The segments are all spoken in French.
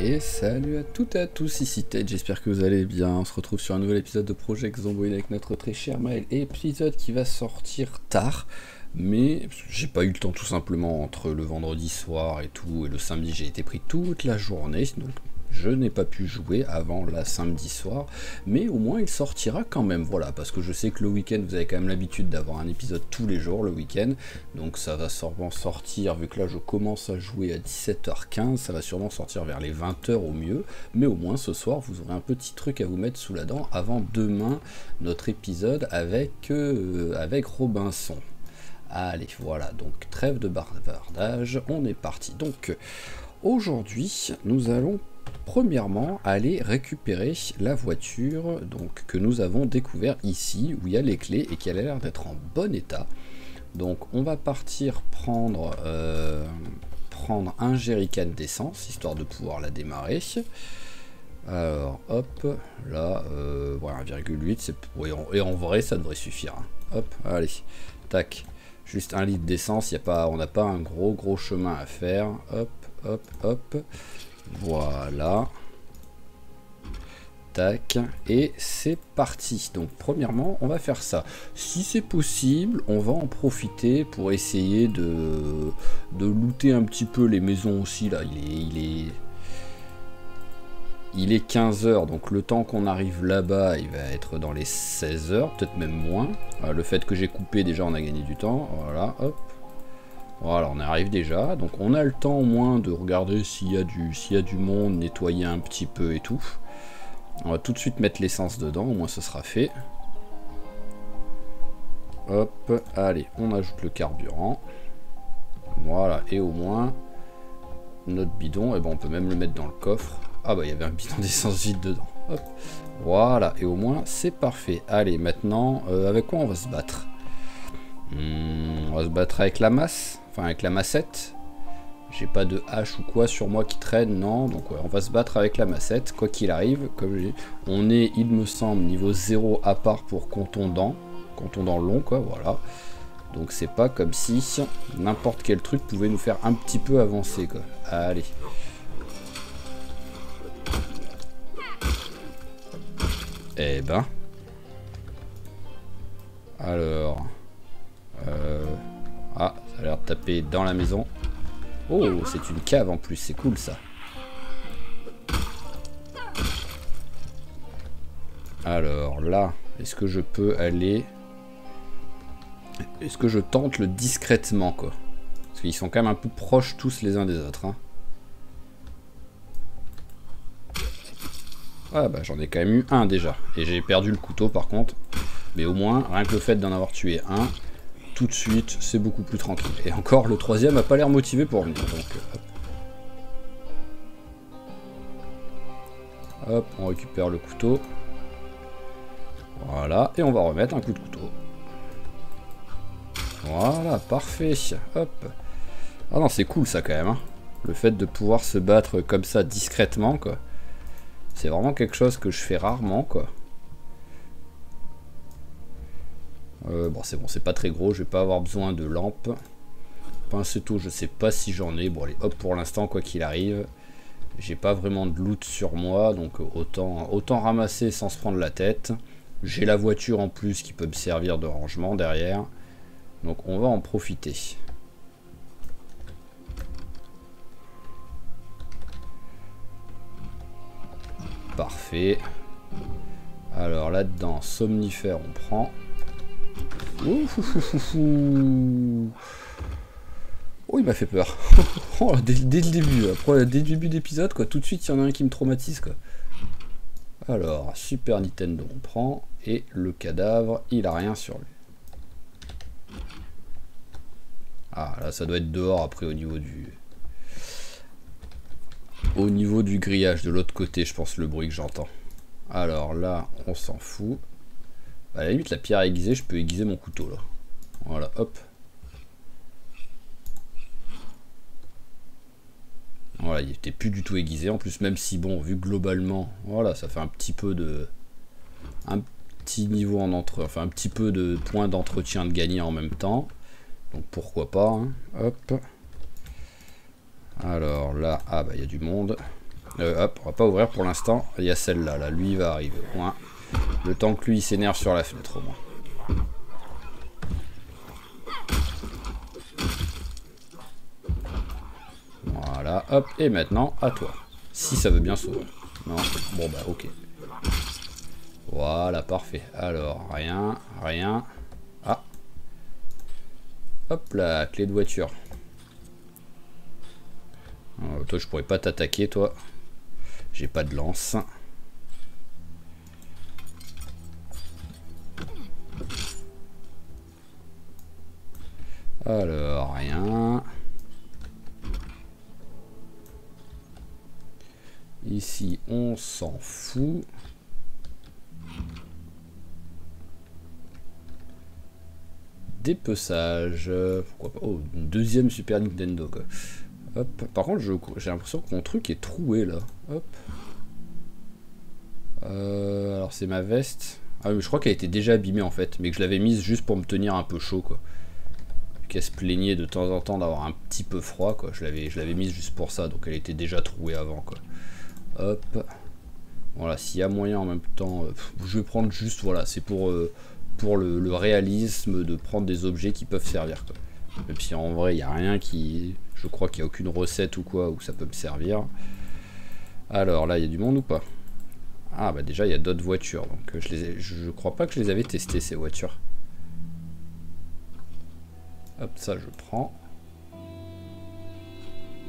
Et salut à toutes et à tous, ici Ted, j'espère que vous allez bien. On se retrouve sur un nouvel épisode de Project Zomboid avec notre très cher Maël. Épisode qui va sortir tard, mais j'ai pas eu le temps tout simplement entre le vendredi soir et tout, et le samedi j'ai été pris toute la journée, donc je n'ai pas pu jouer avant la samedi soir, mais au moins il sortira quand même, voilà, parce que je sais que le week-end vous avez quand même l'habitude d'avoir un épisode tous les jours le week-end, donc ça va sûrement sortir, vu que là je commence à jouer à 17h15, ça va sûrement sortir vers les 20h au mieux, mais au moins ce soir vous aurez un petit truc à vous mettre sous la dent avant demain notre épisode avec Robinson. Allez, voilà, donc trêve de bavardage, on est parti. Donc aujourd'hui nous allons premièrement aller récupérer la voiture donc, que nous avons découvert ici, où il y a les clés et qui a l'air d'être en bon état. Donc on va partir prendre un jerrycan d'essence, histoire de pouvoir la démarrer. Alors hop, là, voilà, 1,8, c'est et en vrai ça devrait suffire. Hein. Hop, allez, tac, juste 1 litre d'essence, on n'a pas un gros chemin à faire. Hop, hop, hop. Voilà, tac, et c'est parti. Donc premièrement on va faire ça, si c'est possible on va en profiter pour essayer de looter un petit peu les maisons aussi. Là il est 15h, donc le temps qu'on arrive là-bas il va être dans les 16h, peut-être même moins. Le fait que j'ai coupé, déjà on a gagné du temps. Voilà, hop. Voilà, on arrive déjà, donc on a le temps au moins de regarder s'il y a du monde, nettoyer un petit peu et tout. On va tout de suite mettre l'essence dedans, au moins ce sera fait. Hop, allez, on ajoute le carburant. Voilà, et au moins notre bidon, et ben on peut même le mettre dans le coffre. Ah bah il y avait un bidon d'essence vide dedans. Hop, voilà, et au moins c'est parfait. Allez, maintenant, avec quoi on va se battre? On va se battre avec la masse, enfin avec la massette. J'ai pas de hache ou quoi sur moi qui traîne, non. Donc ouais, on va se battre avec la massette, quoi qu'il arrive. Comme je dis, on est, il me semble, niveau 0 à part pour contondant long, quoi, voilà. Donc c'est pas comme si n'importe quel truc pouvait nous faire un petit peu avancer, quoi. Allez. Eh ben. Alors... Ah, ça a l'air de taper dans la maison. Oh, c'est une cave en plus, c'est cool ça. Alors là, est-ce que je peux aller... Est-ce que je tente le discrètement, quoi? Parce qu'ils sont quand même un peu proches tous les uns des autres. Hein. Ah bah j'en ai quand même eu un déjà. Et j'ai perdu le couteau par contre. Mais au moins, rien que le fait d'en avoir tué un... tout de suite, c'est beaucoup plus tranquille. Et encore, le troisième a pas l'air motivé pour venir. Donc, hop. Hop, on récupère le couteau. Voilà, et on va remettre un coup de couteau. Voilà, parfait. Hop. Ah non, c'est cool ça quand même. Hein. Le fait de pouvoir se battre comme ça discrètement, quoi. C'est vraiment quelque chose que je fais rarement, quoi. Bon c'est bon, c'est pas très gros, je vais pas avoir besoin de lampe. Pinceau, je sais pas si j'en ai. Bon allez, hop, pour l'instant, quoi qu'il arrive, j'ai pas vraiment de loot sur moi, donc autant ramasser sans se prendre la tête. J'ai la voiture en plus qui peut me servir de rangement derrière, donc on va en profiter. Parfait. Alors là-dedans, somnifère, on prend. Oh, il m'a fait peur. Oh, dès le début, après, dès le début d'épisode, quoi, tout de suite, il y en a un qui me traumatise, quoi. Alors, Super Nintendo, on prend, et le cadavre, il a rien sur lui. Ah, là, ça doit être dehors, après, au niveau du grillage, de l'autre côté, je pense, le bruit que j'entends. Alors là, on s'en fout. À la limite, la pierre aiguisée, je peux aiguiser mon couteau là. Voilà, hop. Voilà, il était plus du tout aiguisé. En plus, même si, bon, vu globalement, voilà, ça fait un petit peu de... Un petit niveau en entre... Enfin, un petit peu de points d'entretien de gagner en même temps. Donc pourquoi pas, hein. Hop. Alors là, ah bah il y a du monde. Hop, on va pas ouvrir pour l'instant. Il y a celle-là, là, lui il va arriver au moins. Le temps que lui il s'énerve sur la fenêtre au moins. Voilà, hop, et maintenant à toi. Si ça veut bien s'ouvrir. Non, bon bah ok. Voilà, parfait. Alors, rien. Ah. Hop là, clé de voiture. Toi je pourrais pas t'attaquer toi. J'ai pas de lance. Alors, rien. Ici, on s'en fout. Dépeçage. Pourquoi pas? Oh, une deuxième Super Nintendo quoi. Hop. Par contre, j'ai l'impression que mon truc est troué là. Hop. Alors c'est ma veste. Ah mais je crois qu'elle était déjà abîmée en fait, mais que je l'avais mise juste pour me tenir un peu chaud quoi. Qu'elle se plaignait de temps en temps d'avoir un petit peu froid quoi. Je l'avais mise juste pour ça, donc elle était déjà trouée avant quoi. Hop. Voilà, s'il y a moyen en même temps, je vais prendre juste, voilà, c'est pour le réalisme de prendre des objets qui peuvent servir quoi. Même si en vrai il n'y a rien qui... Je crois qu'il n'y a aucune recette ou quoi où ça peut me servir. Alors là il y a du monde ou pas? Ah bah déjà il y a d'autres voitures, donc je crois pas que je les avais testées ces voitures. Hop, ça je prends.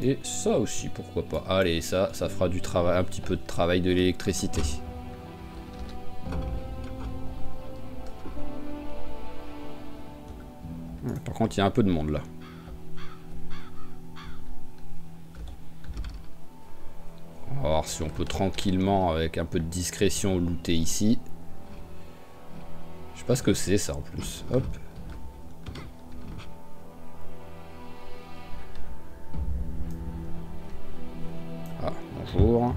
Et ça aussi, pourquoi pas. Allez, ça fera du travail, un petit peu de travail de l'électricité. Par contre, il y a un peu de monde là. On va voir si on peut tranquillement, avec un peu de discrétion, looter ici. Je sais pas ce que c'est ça en plus. Hop. Ah, bonjour.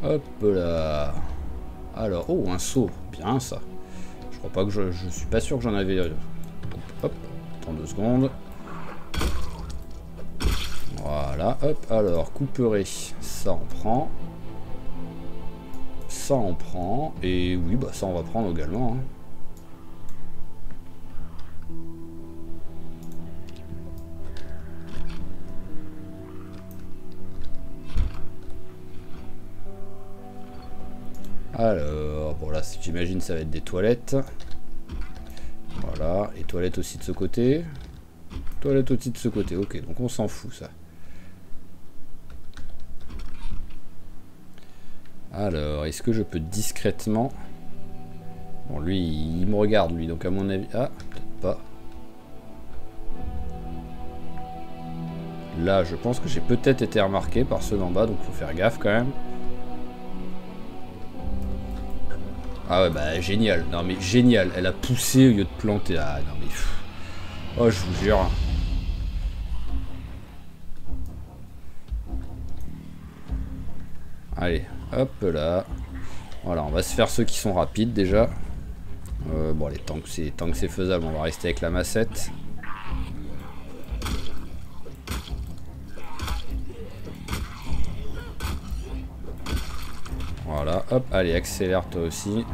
Hop là. Alors, oh, un seau. Bien ça. Je crois pas que je suis pas sûr que j'en avais... Hop, attends 2 secondes. Voilà, hop, alors, couperé. Ça on prend. Ça on prend. Et oui, bah ça on va prendre également. Hein. Alors, bon là j'imagine ça va être des toilettes. Voilà, et toilettes aussi de ce côté. Toilettes aussi de ce côté, ok, donc on s'en fout ça. Alors, est-ce que je peux discrètement... Bon, lui, il me regarde, lui, donc à mon avis... Ah, peut-être pas. Là, je pense que j'ai peut-être été remarqué par ceux d'en bas, donc faut faire gaffe quand même. Ah ouais, bah génial. Non mais génial, elle a poussé au lieu de planter. Ah non mais... Pff. Oh, je vous jure. Allez, hop là. Voilà, on va se faire ceux qui sont rapides déjà. Bon, allez, tant que c'est faisable, on va rester avec la massette. Voilà, hop, allez, accélère toi aussi.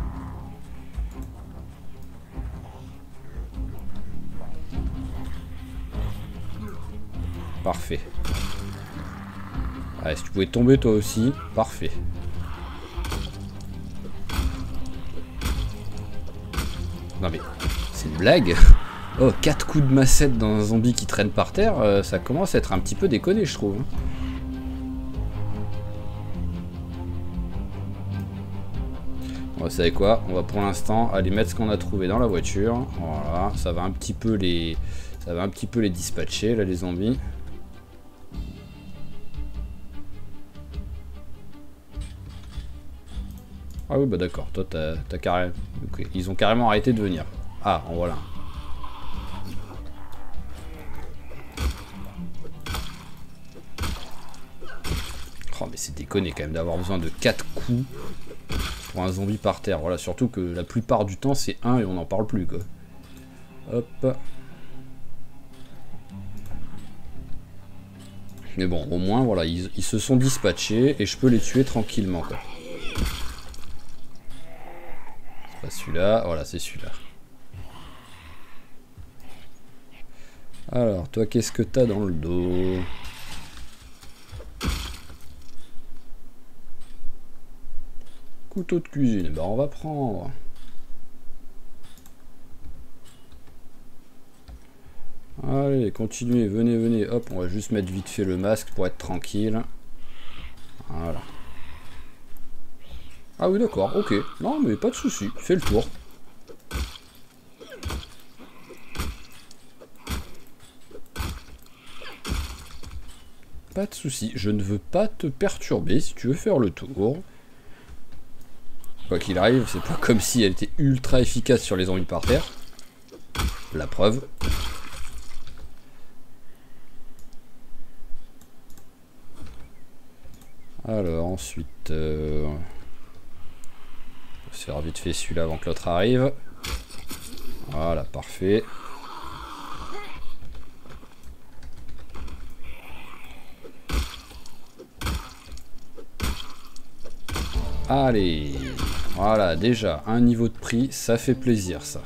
Parfait. Allez, si tu pouvais tomber toi aussi, parfait. Non mais, c'est une blague. Oh, 4 coups de massette dans un zombie qui traîne par terre, ça commence à être un petit peu déconné, je trouve. Bon, vous savez quoi? On va pour l'instant aller mettre ce qu'on a trouvé dans la voiture. Voilà, ça va un petit peu les dispatcher, là, les zombies. Ah oui, bah d'accord, toi t'as carrément... Okay. Ils ont carrément arrêté de venir. Ah, en voilà. Oh mais c'est déconné quand même d'avoir besoin de 4 coups sur un zombie par terre. Voilà, surtout que la plupart du temps c'est un et on n'en parle plus quoi. Hop. Mais bon, au moins voilà, ils se sont dispatchés et je peux les tuer tranquillement quoi. C'est pas celui-là, voilà c'est celui-là. Alors, toi qu'est-ce que t'as dans le dos? Couteau de cuisine, ben on va prendre. Allez, continuez, venez, venez. Hop, on va juste mettre vite fait le masque pour être tranquille. Voilà. Ah oui, d'accord, ok. Non, mais pas de souci, fais le tour. Pas de souci, je ne veux pas te perturber si tu veux faire le tour. Quoi qu'il arrive, c'est pas comme si elle était ultra efficace sur les zombies par terre. La preuve. Alors ensuite, on va se faire vite fait celui-là avant que l'autre arrive. Voilà, parfait. Allez, voilà, déjà, un niveau de prix, ça fait plaisir, ça.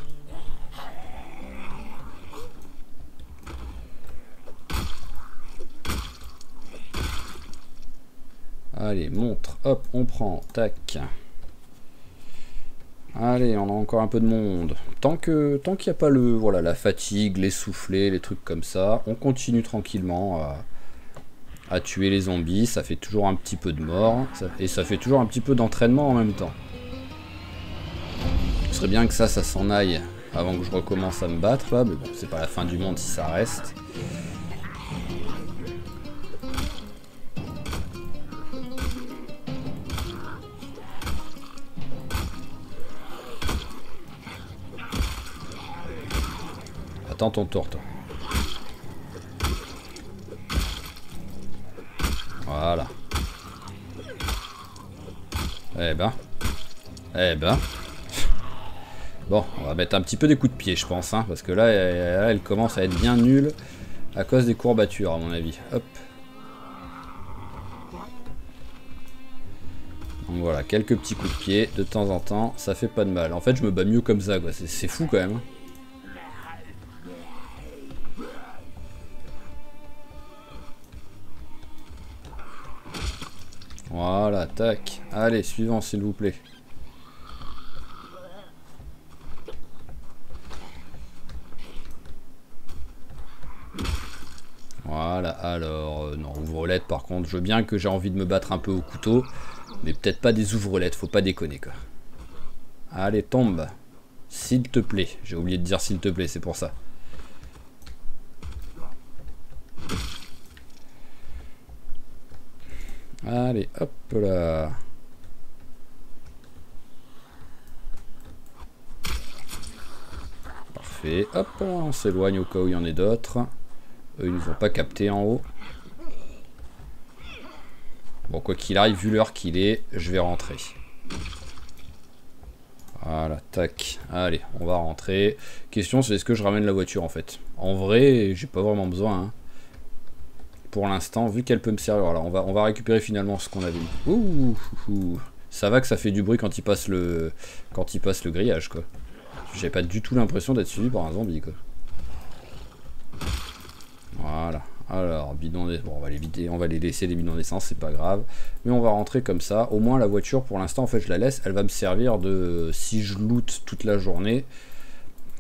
Allez, montre, hop, on prend, tac. Allez, on a encore un peu de monde. Tant qu'il n'y a pas le, voilà, la fatigue, l'essoufflé, les trucs comme ça, on continue tranquillement à tuer les zombies. Ça fait toujours un petit peu de mort, et ça fait toujours un petit peu d'entraînement en même temps. Ce serait bien que ça s'en aille avant que je recommence à me battre là, mais bon, c'est pas la fin du monde si ça reste. Attends ton tour, toi. Voilà. Eh ben. Eh ben. Bon, on va mettre un petit peu des coups de pied, je pense, hein, parce que là, elle commence à être bien nulle à cause des courbatures, à mon avis. Hop. Donc voilà, quelques petits coups de pied de temps en temps, ça fait pas de mal. En fait, je me bats mieux comme ça, quoi. C'est fou quand même. Voilà, tac. Allez, suivant, s'il vous plaît. Voilà, alors, non, ouvre-lette par contre, je veux bien que j'ai envie de me battre un peu au couteau, mais peut-être pas des ouvre-lettes, faut pas déconner quoi. Allez, tombe. S'il te plaît, j'ai oublié de dire s'il te plaît, c'est pour ça. Allez, hop là. Parfait, hop, on s'éloigne au cas où il y en ait d'autres. Eux, ils nous ont pas capté en haut. Bon, quoi qu'il arrive, vu l'heure qu'il est, je vais rentrer. Voilà, tac. Allez, on va rentrer. Question, c'est est-ce que je ramène la voiture en fait? En vrai, j'ai pas vraiment besoin. Hein. Pour l'instant, vu qu'elle peut me servir. Voilà, on va récupérer finalement ce qu'on avait mis. Ouh, ça va que ça fait du bruit quand il passe le grillage quoi. J'ai pas du tout l'impression d'être suivi par un zombie quoi. Voilà. Alors, bidon d'essence. Bon, on va les vider, on va les laisser les bidons d'essence, c'est pas grave. Mais on va rentrer comme ça. Au moins, la voiture, pour l'instant, en fait, je la laisse. Elle va me servir de, si je loot toute la journée,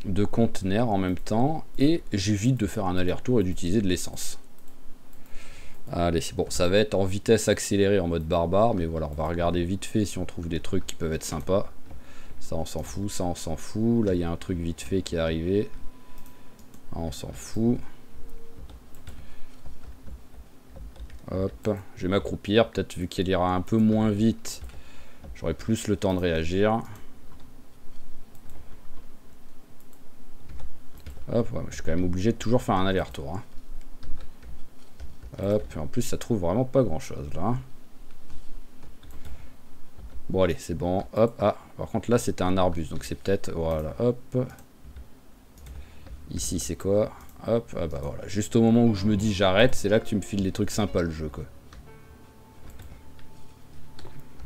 de conteneur en même temps. Et j'évite de faire un aller-retour et d'utiliser de l'essence. Allez, bon, ça va être en vitesse accélérée en mode barbare. Mais voilà, on va regarder vite fait si on trouve des trucs qui peuvent être sympas. Ça, on s'en fout, ça, on s'en fout. Là, il y a un truc vite fait qui est arrivé. Ah, on s'en fout. Hop, je vais m'accroupir, peut-être vu qu'elle ira un peu moins vite, j'aurai plus le temps de réagir. Hop, ouais, je suis quand même obligé de toujours faire un aller-retour. Hein. Hop, et en plus ça trouve vraiment pas grand-chose là. Bon allez, c'est bon. Hop, ah. Par contre là c'était un arbuste, donc c'est peut-être... Voilà, hop. Ici c'est quoi? Hop, ah bah voilà. Juste au moment où je me dis j'arrête, c'est là que tu me files des trucs sympas le jeu quoi.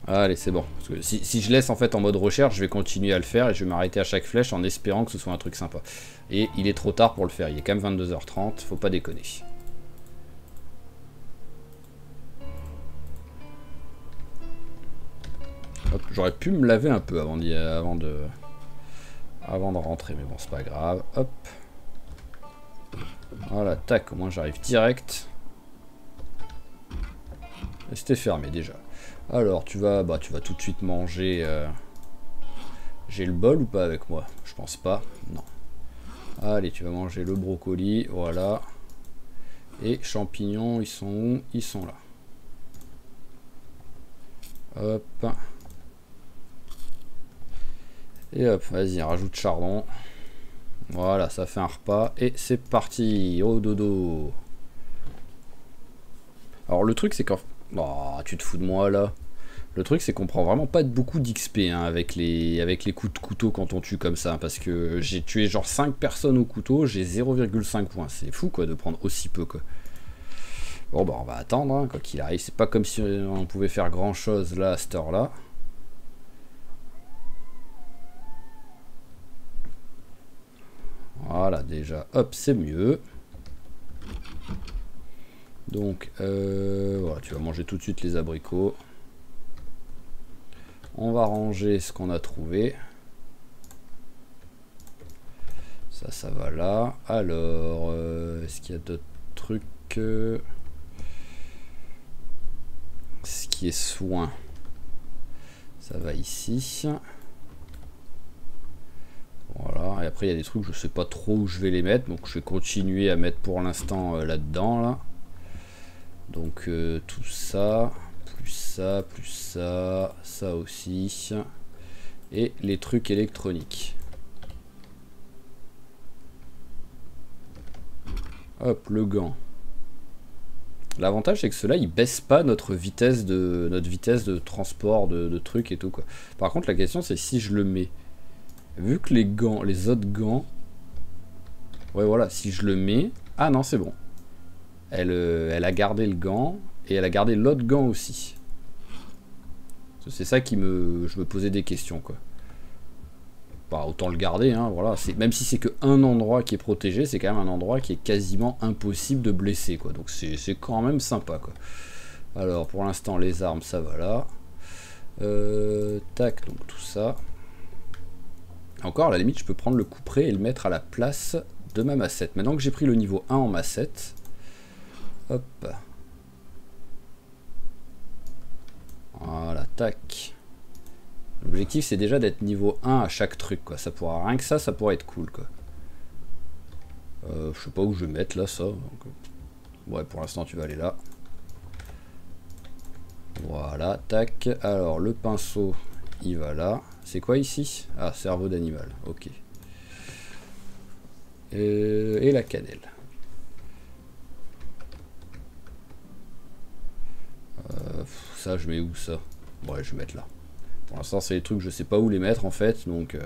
Allez, c'est bon. Parce que si je laisse en fait en mode recherche, je vais continuer à le faire et je vais m'arrêter à chaque flèche en espérant que ce soit un truc sympa. Et il est trop tard pour le faire, il est quand même 22h30, faut pas déconner. J'aurais pu me laver un peu avant de rentrer, mais bon, c'est pas grave. Hop. Voilà, tac, au moins j'arrive direct. Et c'était fermé déjà. Alors, tu vas tout de suite manger... J'ai le bol ou pas avec moi? Je pense pas, non. Allez, tu vas manger le brocoli, voilà. Et champignons, ils sont où? Ils sont là. Hop. Et hop, vas-y, rajoute chardon. Voilà, ça fait un repas. Et c'est parti, au dodo. Alors le truc c'est qu'en... Oh, tu te fous de moi là. Le truc c'est qu'on prend vraiment pas beaucoup d'XP hein, avec les coups de couteau quand on tue comme ça. Parce que j'ai tué genre 5 personnes au couteau, j'ai 0,5 points. C'est fou quoi de prendre aussi peu quoi. Bon bah on va attendre, hein, quoi qu'il arrive. C'est pas comme si on pouvait faire grand chose là à cette heure là. Voilà, déjà, hop, c'est mieux. Donc, voilà, tu vas manger tout de suite les abricots. On va ranger ce qu'on a trouvé. Ça va là. Alors, est-ce qu'il y a d'autres trucs ce qui est soin, ça va ici. Voilà, et après il y a des trucs, je sais pas trop où je vais les mettre, donc je vais continuer à mettre pour l'instant là-dedans, là. Donc tout ça, ça aussi. Et les trucs électroniques. Hop, le gant. L'avantage c'est que ceux-là ils baissent pas notre vitesse de transport de trucs et tout quoi. Par contre la question c'est si je le mets. Vu que les gants, les autres gants... Ouais voilà, si je le mets... Ah non c'est bon. Elle a gardé le gant et elle a gardé l'autre gant aussi. C'est ça qui me... Je me posais des questions quoi. Bah, autant le garder, hein, voilà. Même si c'est qu'un endroit qui est protégé, c'est quand même un endroit qui est quasiment impossible de blesser, quoi. Donc c'est quand même sympa, quoi. Alors, pour l'instant, les armes, ça va là. Tac, donc tout ça. Encore, à la limite, je peux prendre le couperet et le mettre à la place de ma massette. Maintenant que j'ai pris le niveau 1 en massette, hop. Voilà, tac. L'objectif c'est déjà d'être niveau 1 à chaque truc quoi. Ça pourra, rien que ça pourrait être cool quoi. Je sais pas où je vais mettre là ça. Donc, ouais pour l'instant tu vas aller là. Voilà, tac. Alors le pinceau il va là. C'est quoi ici? Ah cerveau d'animal, ok. Et la cannelle. Ça je mets où ça? Ouais je vais mettre là. Pour l'instant c'est des trucs je sais pas où les mettre en fait, donc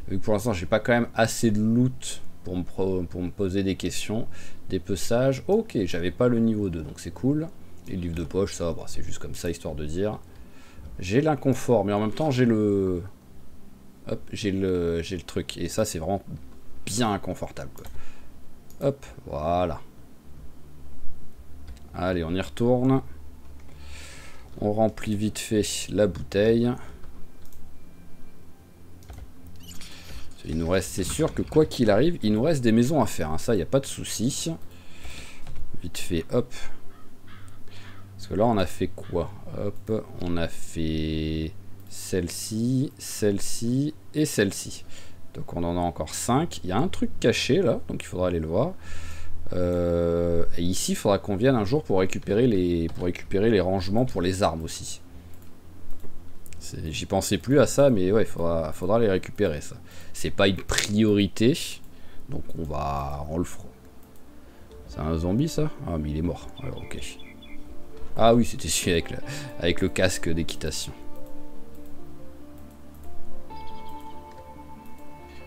vu que pour l'instant j'ai pas quand même assez de loot pour me poser des questions. Dépeçage, ok, j'avais pas le niveau 2 donc c'est cool. Et le livre de poche ça bah, c'est juste comme ça histoire de dire. J'ai l'inconfort mais en même temps j'ai le... Hop, j'ai le truc et ça c'est vraiment bien inconfortable quoi. Hop, voilà. Allez on y retourne. On remplit vite fait la bouteille. Il nous reste, c'est sûr que quoi qu'il arrive, il nous reste des maisons à faire. Hein. Ça, il n'y a pas de souci. Vite fait, hop. Parce que là, on a fait quoi? Hop, on a fait celle-ci, celle-ci et celle-ci. Donc on en a encore 5. Il y a un truc caché là, donc il faudra aller le voir. Et ici, il faudra qu'on vienne un jour pour récupérer les rangements pour les armes aussi. J'y pensais plus à ça, mais ouais, il faudra les récupérer ça. C'est pas une priorité, donc on le fera. C'est un zombie ça? Ah mais il est mort. Alors ok. Ah oui, c'était celui avec le casque d'équitation.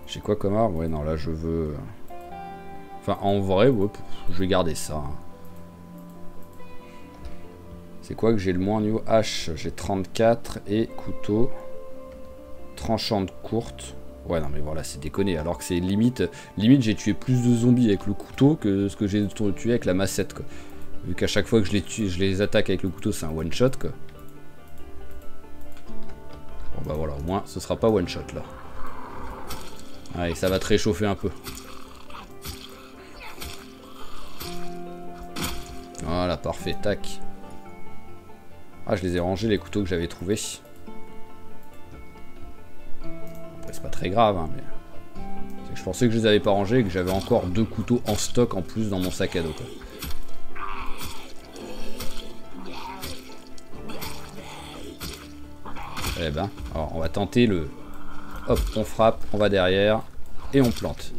J'ai quoi comme arme? Ouais, non, là, je veux... Enfin, en vrai, ouais, je vais garder ça. Hein. C'est quoi que j'ai le moins au niveau hache? J'ai 34 et couteau. Tranchante courte. Ouais, non, mais voilà, c'est déconné. Alors que c'est limite... Limite, j'ai tué plus de zombies avec le couteau que ce que j'ai tué avec la massette, quoi. Vu qu'à chaque fois que je les tue, je les attaque avec le couteau, c'est un one-shot, quoi. Bon, bah voilà, au moins, ce sera pas one-shot, là. Allez, ça va te réchauffer un peu. Voilà, parfait, tac. Ah, je les ai rangés, les couteaux que j'avais trouvés. Après, c'est pas très grave, hein, mais... C'est que je pensais que je les avais pas rangés et que j'avais encore 2 couteaux en stock en plus dans mon sac à dos, quoi. Eh ben, alors on va tenter le... Hop, on frappe, on va derrière, et on plante.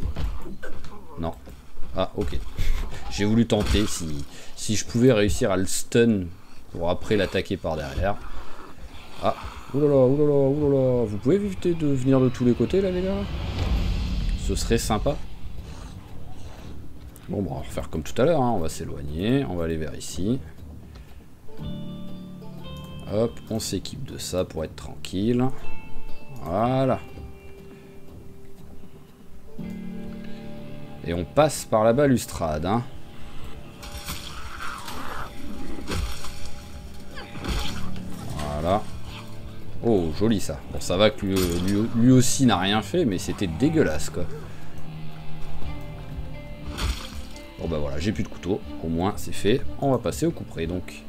Non. Ah, ok. J'ai voulu tenter si je pouvais réussir à le stun pour après l'attaquer par derrière. Ah, oulala, oulala, oulala. Vous pouvez éviter de venir de tous les côtés là, les gars? Ce serait sympa. Bon, on va refaire comme tout à l'heure, hein. On va s'éloigner, on va aller vers ici. Hop, on s'équipe de ça pour être tranquille. Voilà. Et on passe par la balustrade, hein. Voilà. Oh, joli ça. Bon, ça va que lui aussi n'a rien fait, mais c'était dégueulasse, quoi. Bon, bah voilà, j'ai plus de couteau. Au moins, c'est fait. On va passer au couperet, donc.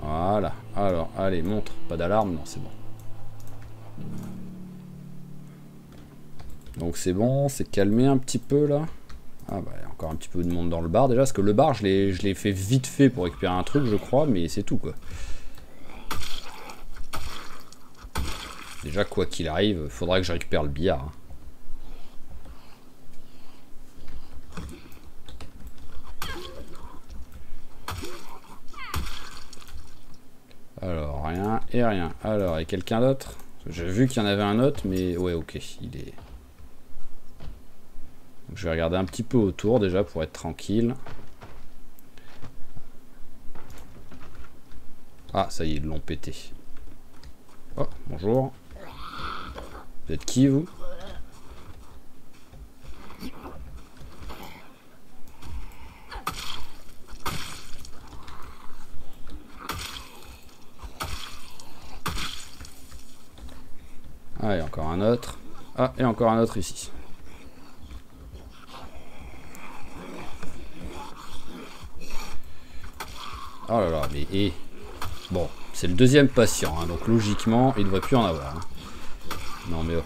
Voilà. Alors, allez, montre. Pas d'alarme? Non, c'est bon. Donc c'est bon, c'est calmé un petit peu, là. Ah bah, il y a encore un petit peu de monde dans le bar, déjà. Parce que le bar, je l'ai fait vite fait pour récupérer un truc, je crois. Mais c'est tout, quoi. Déjà, quoi qu'il arrive, faudra que je récupère le billard. Hein. Alors, rien et rien. Alors, et quelqu'un d'autre? J'ai vu qu'il y en avait un autre, mais ouais, ok, il est... Donc, je vais regarder un petit peu autour, déjà, pour être tranquille. Ah, ça y est, ils l'ont pété. Oh, bonjour. Vous êtes qui, vous? Ah, et encore un autre. Ah, et encore un autre ici. Oh là là, mais... Et... Bon, c'est le deuxième patient, hein, donc logiquement, il ne devrait plus en avoir. Hein. Non, mais... Oh.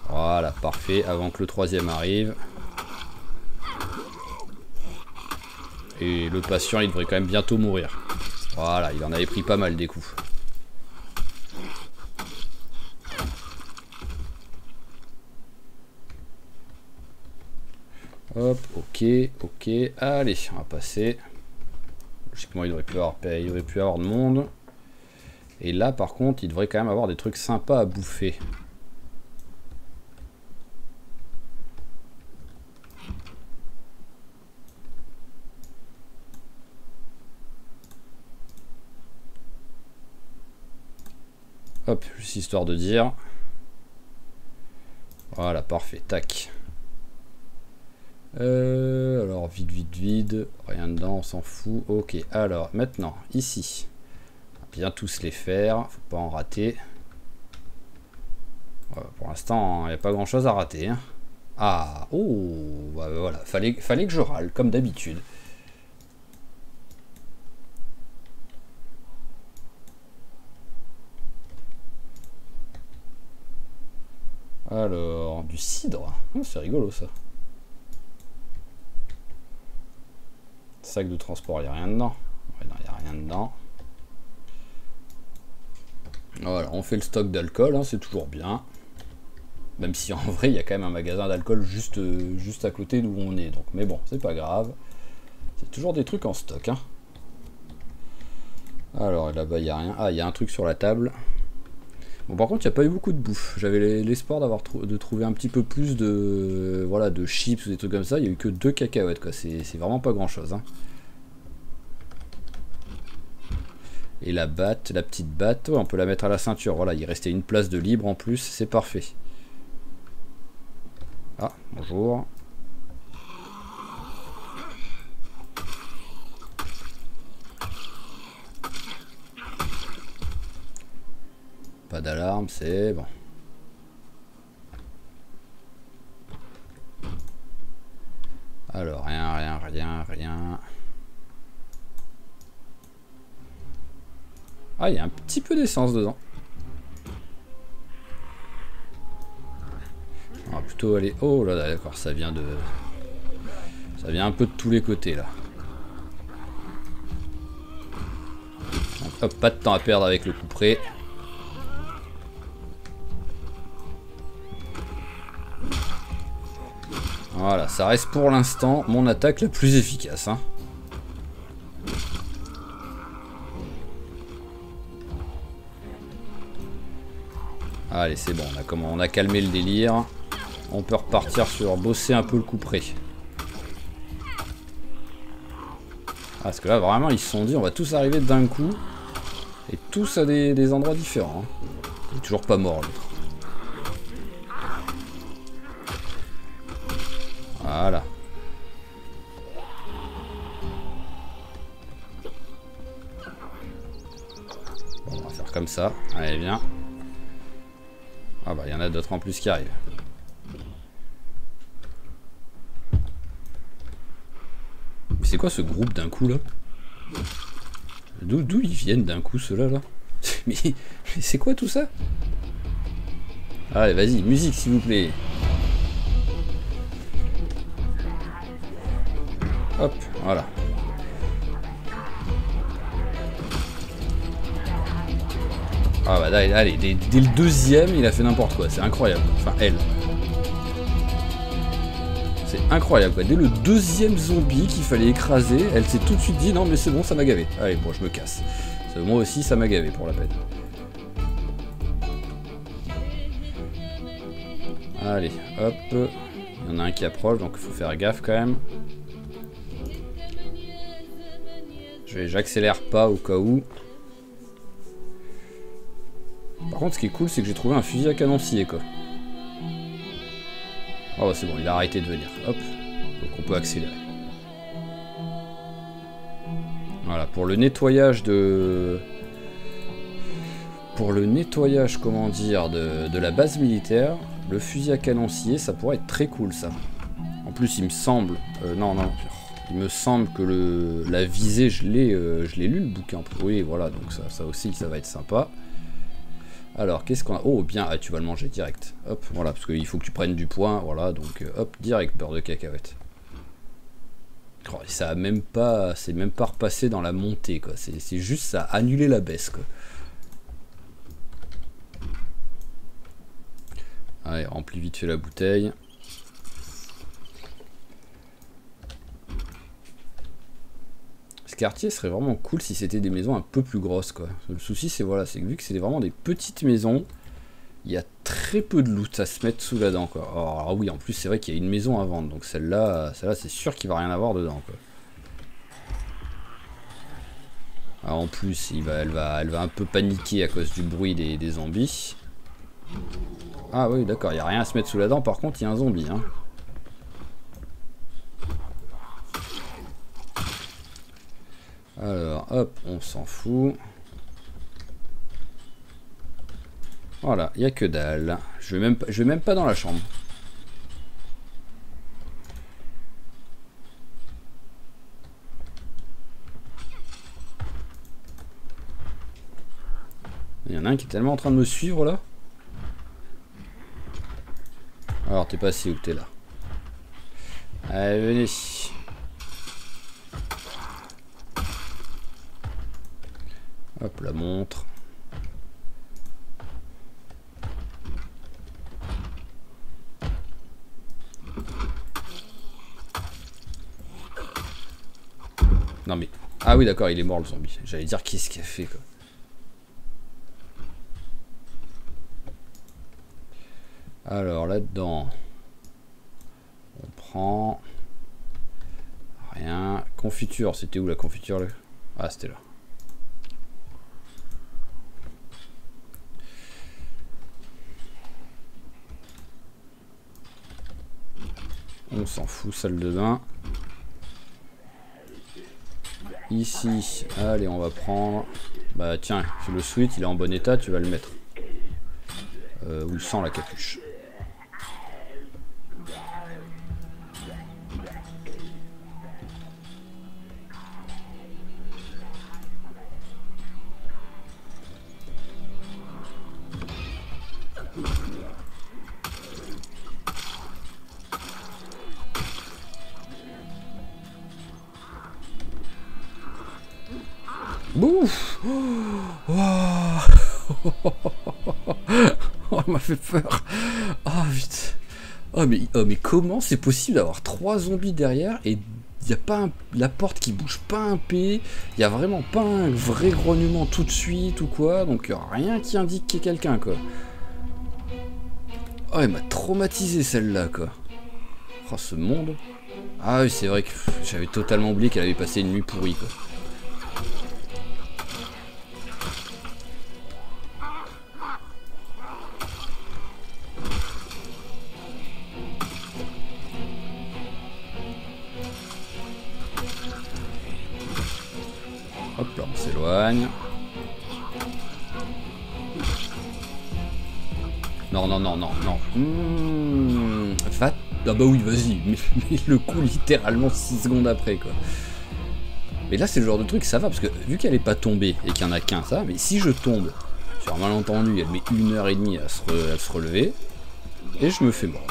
Voilà, parfait, avant que le troisième arrive. Et le patient, il devrait quand même bientôt mourir. Voilà, il en avait pris pas mal des coups. Hop, ok, ok. Allez, on va passer. Logiquement, il devrait plus avoir de monde. Et là, par contre, il devrait quand même avoir des trucs sympas à bouffer. Hop, juste histoire de dire. Voilà, parfait, tac. Alors, vide. Rien dedans, on s'en fout. Ok, alors, maintenant, ici. Bien tous les faire, faut pas en rater. Voilà, pour l'instant, il n'y a pas grand chose à rater. Hein. Ah, oh, bah, voilà, fallait que je râle, comme d'habitude. Alors, du cidre. Oh, c'est rigolo ça. sac de transport, il n'y a rien dedans. Ouais, non, il n'y a rien dedans. Voilà, on fait le stock d'alcool, hein, c'est toujours bien. Même si en vrai, il y a quand même un magasin d'alcool juste à côté d'où on est. Donc, mais bon, c'est pas grave. C'est toujours des trucs en stock. Hein. Alors, là-bas, il n'y a rien. Ah, il y a un truc sur la table. Bon, par contre, il n'y a pas eu beaucoup de bouffe. J'avais l'espoir de trouver un petit peu plus de, voilà, de chips ou des trucs comme ça. Il n'y a eu que 2 cacahuètes, quoi. C'est vraiment pas grand-chose. Hein. Et la batte, la petite batte, ouais, on peut la mettre à la ceinture. Voilà, il restait une place de libre en plus. C'est parfait. Ah, bonjour. Pas d'alarme, c'est bon. Alors, rien. Ah, il y a un petit peu d'essence dedans. On va plutôt aller... Oh là là, d'accord, ça vient un peu de tous les côtés, là. Donc, hop, pas de temps à perdre avec le couperet. Voilà, ça reste pour l'instant mon attaque la plus efficace. Hein. Allez, c'est bon, on a calmé le délire. On peut repartir sur bosser un peu le couperet. Ah, parce que là, vraiment, ils se sont dit, on va tous arriver d'un coup. Et tous à des endroits différents. Hein. Il est toujours pas mort, l'autre. Voilà. Bon, on va faire comme ça. Allez, viens. Ah bah, il y en a d'autres en plus qui arrivent. Mais c'est quoi ce groupe d'un coup, là? D'où ils viennent d'un coup, ceux-là, là, mais c'est quoi tout ça? Allez, vas-y, musique, s'il vous plaît. Hop, voilà. Ah bah allez, dès le deuxième, il a fait n'importe quoi, c'est incroyable. Enfin, elle. C'est incroyable, quoi. Dès le deuxième zombie qu'il fallait écraser, elle s'est tout de suite dit, non mais c'est bon, ça m'a gavé. Allez, bon, je me casse. Moi aussi, ça m'a gavé, pour la peine. Allez, hop. Il y en a un qui approche, donc il faut faire gaffe quand même. J'accélère pas au cas où. Par contre, ce qui est cool, c'est que j'ai trouvé un fusil à canon scié, quoi. Oh, c'est bon, il a arrêté de venir. Hop. Donc on peut accélérer. Voilà, pour le nettoyage de... Pour le nettoyage, comment dire, de la base militaire, le fusil à canon scié, ça pourrait être très cool, ça. En plus, il me semble... non. Il me semble que la visée, je l'ai lu, le bouquin. Oui, voilà, donc ça aussi, ça va être sympa. Alors, qu'est-ce qu'on a? Oh, bien, ah, tu vas le manger direct. Hop, voilà, parce qu'il faut que tu prennes du poids, voilà, donc hop, direct, beurre de cacahuète. Oh, ça a même pas, c'est même pas repassé dans la montée, quoi. C'est juste, ça a annulé la baisse, quoi. Allez, remplis vite fait la bouteille. Ce quartier serait vraiment cool si c'était des maisons un peu plus grosses, quoi. Le souci, c'est voilà, c'est que vu que c'est vraiment des petites maisons, il y a très peu de loot à se mettre sous la dent, quoi. Alors oui, en plus, c'est vrai qu'il y a une maison à vendre, donc celle-là, c'est sûr qu'il va rien avoir dedans, quoi. Alors, en plus, elle va un peu paniquer à cause du bruit des zombies. Ah oui, d'accord, il n'y a rien à se mettre sous la dent, par contre, il y a un zombie, hein. Alors, hop, on s'en fout. Voilà, il n'y a que dalle. Je vais même pas dans la chambre. Il y en a un qui est tellement en train de me suivre, là. Alors, t'es passé où t'es là? Allez, venez. Hop, la montre. Non mais... Ah oui d'accord, il est mort le zombie. J'allais dire qu'est-ce qu'il a fait quoi. Alors là-dedans... On prend... Rien. Confiture, c'était où la confiture là? Ah c'était là. On s'en fout, salle de bain. Ici, allez, on va prendre... Bah tiens, le sweat, il est en bon état, tu vas le mettre. Oui, sans la capuche. Bouf. Oh, il m'a fait peur. Oh vite. Oh mais comment c'est possible d'avoir 3 zombies derrière et il n'y a pas la porte qui bouge pas un P, il n'y a vraiment pas un vrai grognement tout de suite ou quoi, donc rien qui indique qu'il y a quelqu'un quoi. Oh elle m'a traumatisé celle-là quoi. Oh ce monde. Ah oui c'est vrai que j'avais totalement oublié qu'elle avait passé une nuit pourrie quoi. Hop là, on s'éloigne. Non, non, non, non, non. Va... Ah bah oui, vas-y. Mais le coup littéralement 6 secondes après, quoi. Mais là, c'est le genre de truc, ça va, parce que vu qu'elle est pas tombée et qu'il y en a qu'un, ça, mais si je tombe sur un malentendu, elle met 1h30 à se relever, et je me fais mort.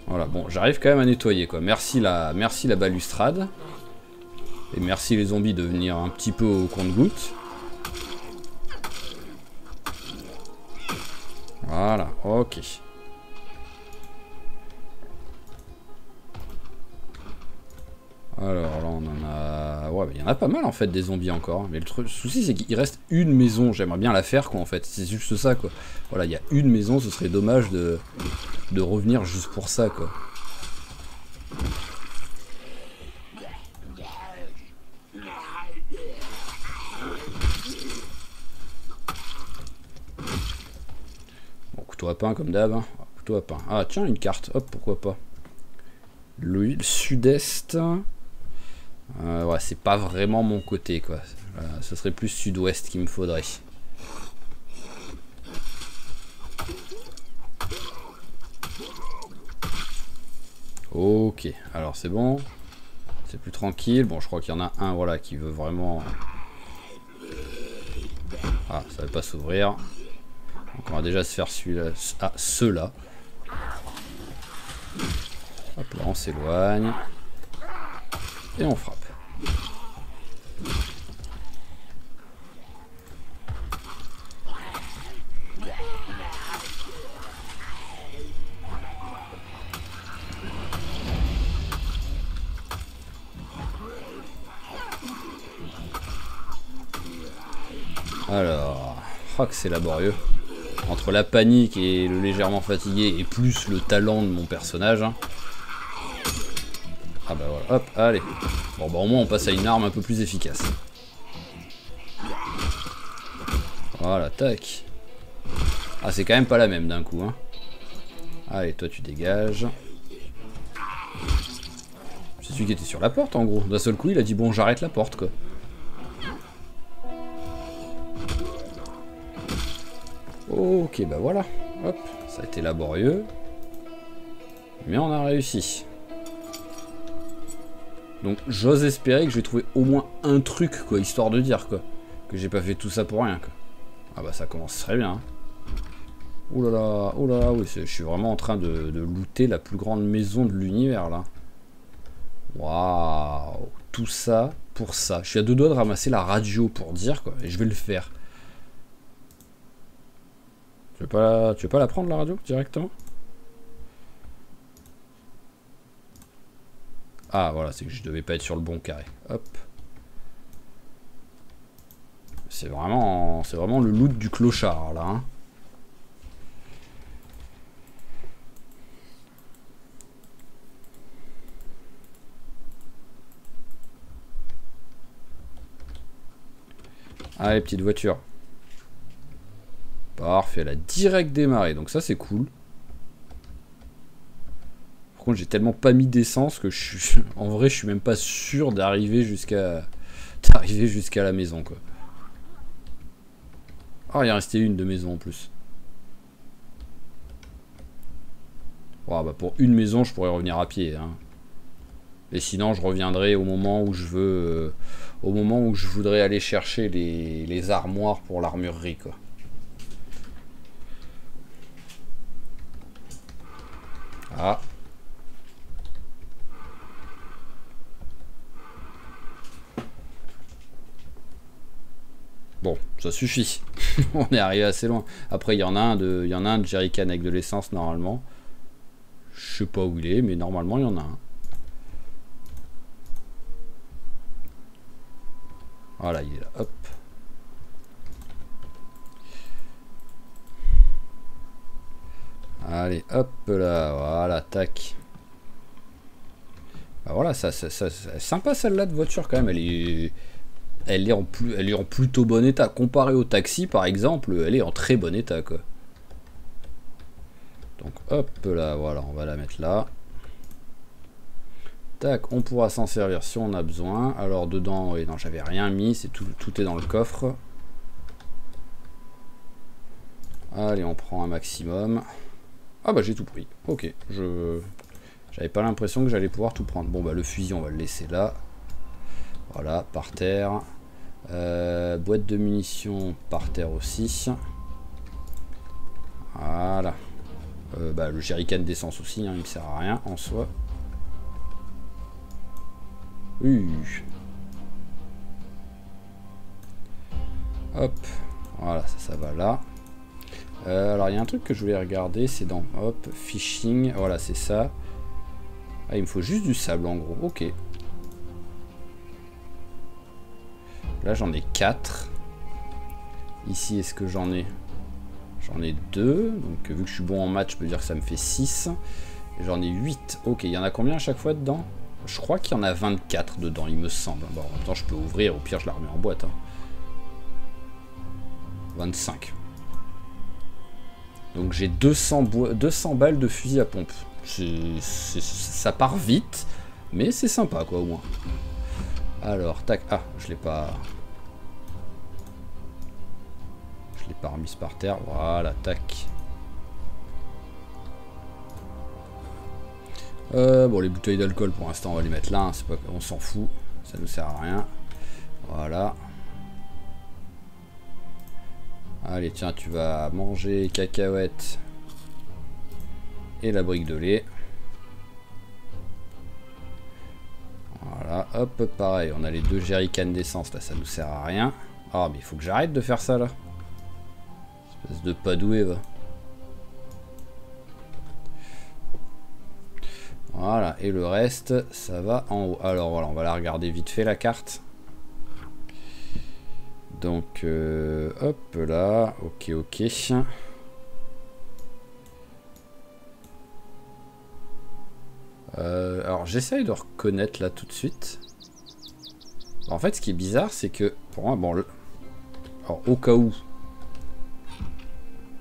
Voilà, bon, j'arrive quand même à nettoyer, quoi. Merci la balustrade. Et merci les zombies de venir un petit peu au compte-gouttes. Voilà, ok. Alors là, on en a... Ouais, il y en a pas mal, en fait, des zombies encore. Mais le souci, c'est qu'il reste une maison. J'aimerais bien la faire, quoi, en fait. C'est juste ça, quoi. Voilà, il y a une maison, ce serait dommage de revenir juste pour ça, quoi. Bon, couteau à pain, comme d'hab. Hein. Couteau à pain. Ah, tiens, une carte. Hop, pourquoi pas. Le sud-est... ouais, c'est pas vraiment mon côté, quoi. Ce serait plus sud-ouest qu'il me faudrait. Ok, alors c'est bon. C'est plus tranquille. Bon, je crois qu'il y en a un, voilà, qui veut vraiment... Ah, ça va pas s'ouvrir. Donc on va déjà se faire celui-là. Ah, ceux-là. Hop là, on s'éloigne. Et on frappe. Alors, oh que c'est laborieux. Entre la panique et le légèrement fatigué et plus le talent de mon personnage. Hein. Ah bah voilà, hop, allez. Bon bah au moins on passe à une arme un peu plus efficace. Voilà, tac. Ah c'est quand même pas la même d'un coup. Hein. Allez, toi tu dégages. C'est celui qui était sur la porte en gros. D'un seul coup il a dit bon j'arrête la porte quoi. Ok, bah voilà. Hop, ça a été laborieux. Mais on a réussi. Donc j'ose espérer que je vais trouver au moins un truc, quoi, histoire de dire, quoi. Que j'ai pas fait tout ça pour rien, quoi. Ah bah ça commence très bien. Hein. Ouh là là, oui, je suis vraiment en train de looter la plus grande maison de l'univers, là. Waouh, tout ça pour ça. Je suis à deux doigts de ramasser la radio pour dire quoi, et je vais le faire. Tu veux pas la prendre la radio directement? Ah voilà, c'est que je devais pas être sur le bon carré. Hop. C'est vraiment le loot du clochard là. Hein. Allez, petite voiture. Parfait, elle a direct démarré, donc ça c'est cool. Par contre, j'ai tellement pas mis d'essence que en vrai, je suis même pas sûr d'arriver jusqu'à la maison quoi. Oh, il en restait une de maison en plus. Oh, bah pour une maison, je pourrais revenir à pied. Hein. Et sinon, je reviendrai au moment où je veux, au moment où je voudrais aller chercher les armoires pour l'armurerie quoi. Ah. Bon, ça suffit. On est arrivé assez loin. Après, il y en a un de jerrycan avec de l'essence normalement. Je sais pas où il est, mais normalement, il y en a un. Voilà, il est là. Hop. Allez, hop là. Voilà, tac. Bah voilà, ça sympa celle-là de voiture quand même. Elle est en plutôt bon état. Comparé au taxi, par exemple, elle est en très bon état, quoi. Donc, hop là, voilà, on va la mettre là. Tac, on pourra s'en servir si on a besoin. Alors, dedans, oui, non, j'avais rien mis. C'est tout est dans le coffre. Allez, on prend un maximum. Ah bah, j'ai tout pris. Ok, j'avais pas l'impression que j'allais pouvoir tout prendre. Bon, bah, le fusil, on va le laisser là. Voilà, par terre. Boîte de munitions par terre aussi. Voilà. Bah, le jerrycan d'essence aussi, hein, il me sert à rien en soi. Hop. Voilà, ça va là. Alors, il y a un truc que je voulais regarder, c'est dans hop, fishing. Voilà, c'est ça. Ah, il me faut juste du sable en gros. Ok. Là, j'en ai 4. Ici, est-ce que j'en ai? J'en ai 2. Donc, vu que je suis bon en maths, je peux dire que ça me fait 6. J'en ai 8. Ok, il y en a combien à chaque fois dedans? Je crois qu'il y en a 24 dedans, il me semble. Bon, en même temps, je peux ouvrir. Au pire, je la remets en boîte. Hein. 25. Donc, j'ai 200 balles de fusil à pompe. Ça part vite, mais c'est sympa, quoi, au moins. Alors, tac. Ah, je l'ai pas remise par terre. Voilà, tac. Bon, les bouteilles d'alcool, pour l'instant, on va les mettre là. Hein, c'est pas, on s'en fout. Ça nous sert à rien. Voilà. Allez, tiens, tu vas manger cacahuètes et la brique de lait. Voilà, hop, pareil, on a les 2 jerrycans d'essence, là, ça nous sert à rien. Ah, mais il faut que j'arrête de faire ça, là. Espèce de padoué, va. Voilà, et le reste, ça va en haut. Alors, voilà, on va la regarder vite fait, la carte. Donc, hop, là, ok. Alors j'essaye de reconnaître là tout de suite. En fait ce qui est bizarre c'est que pour moi, bon, alors au cas où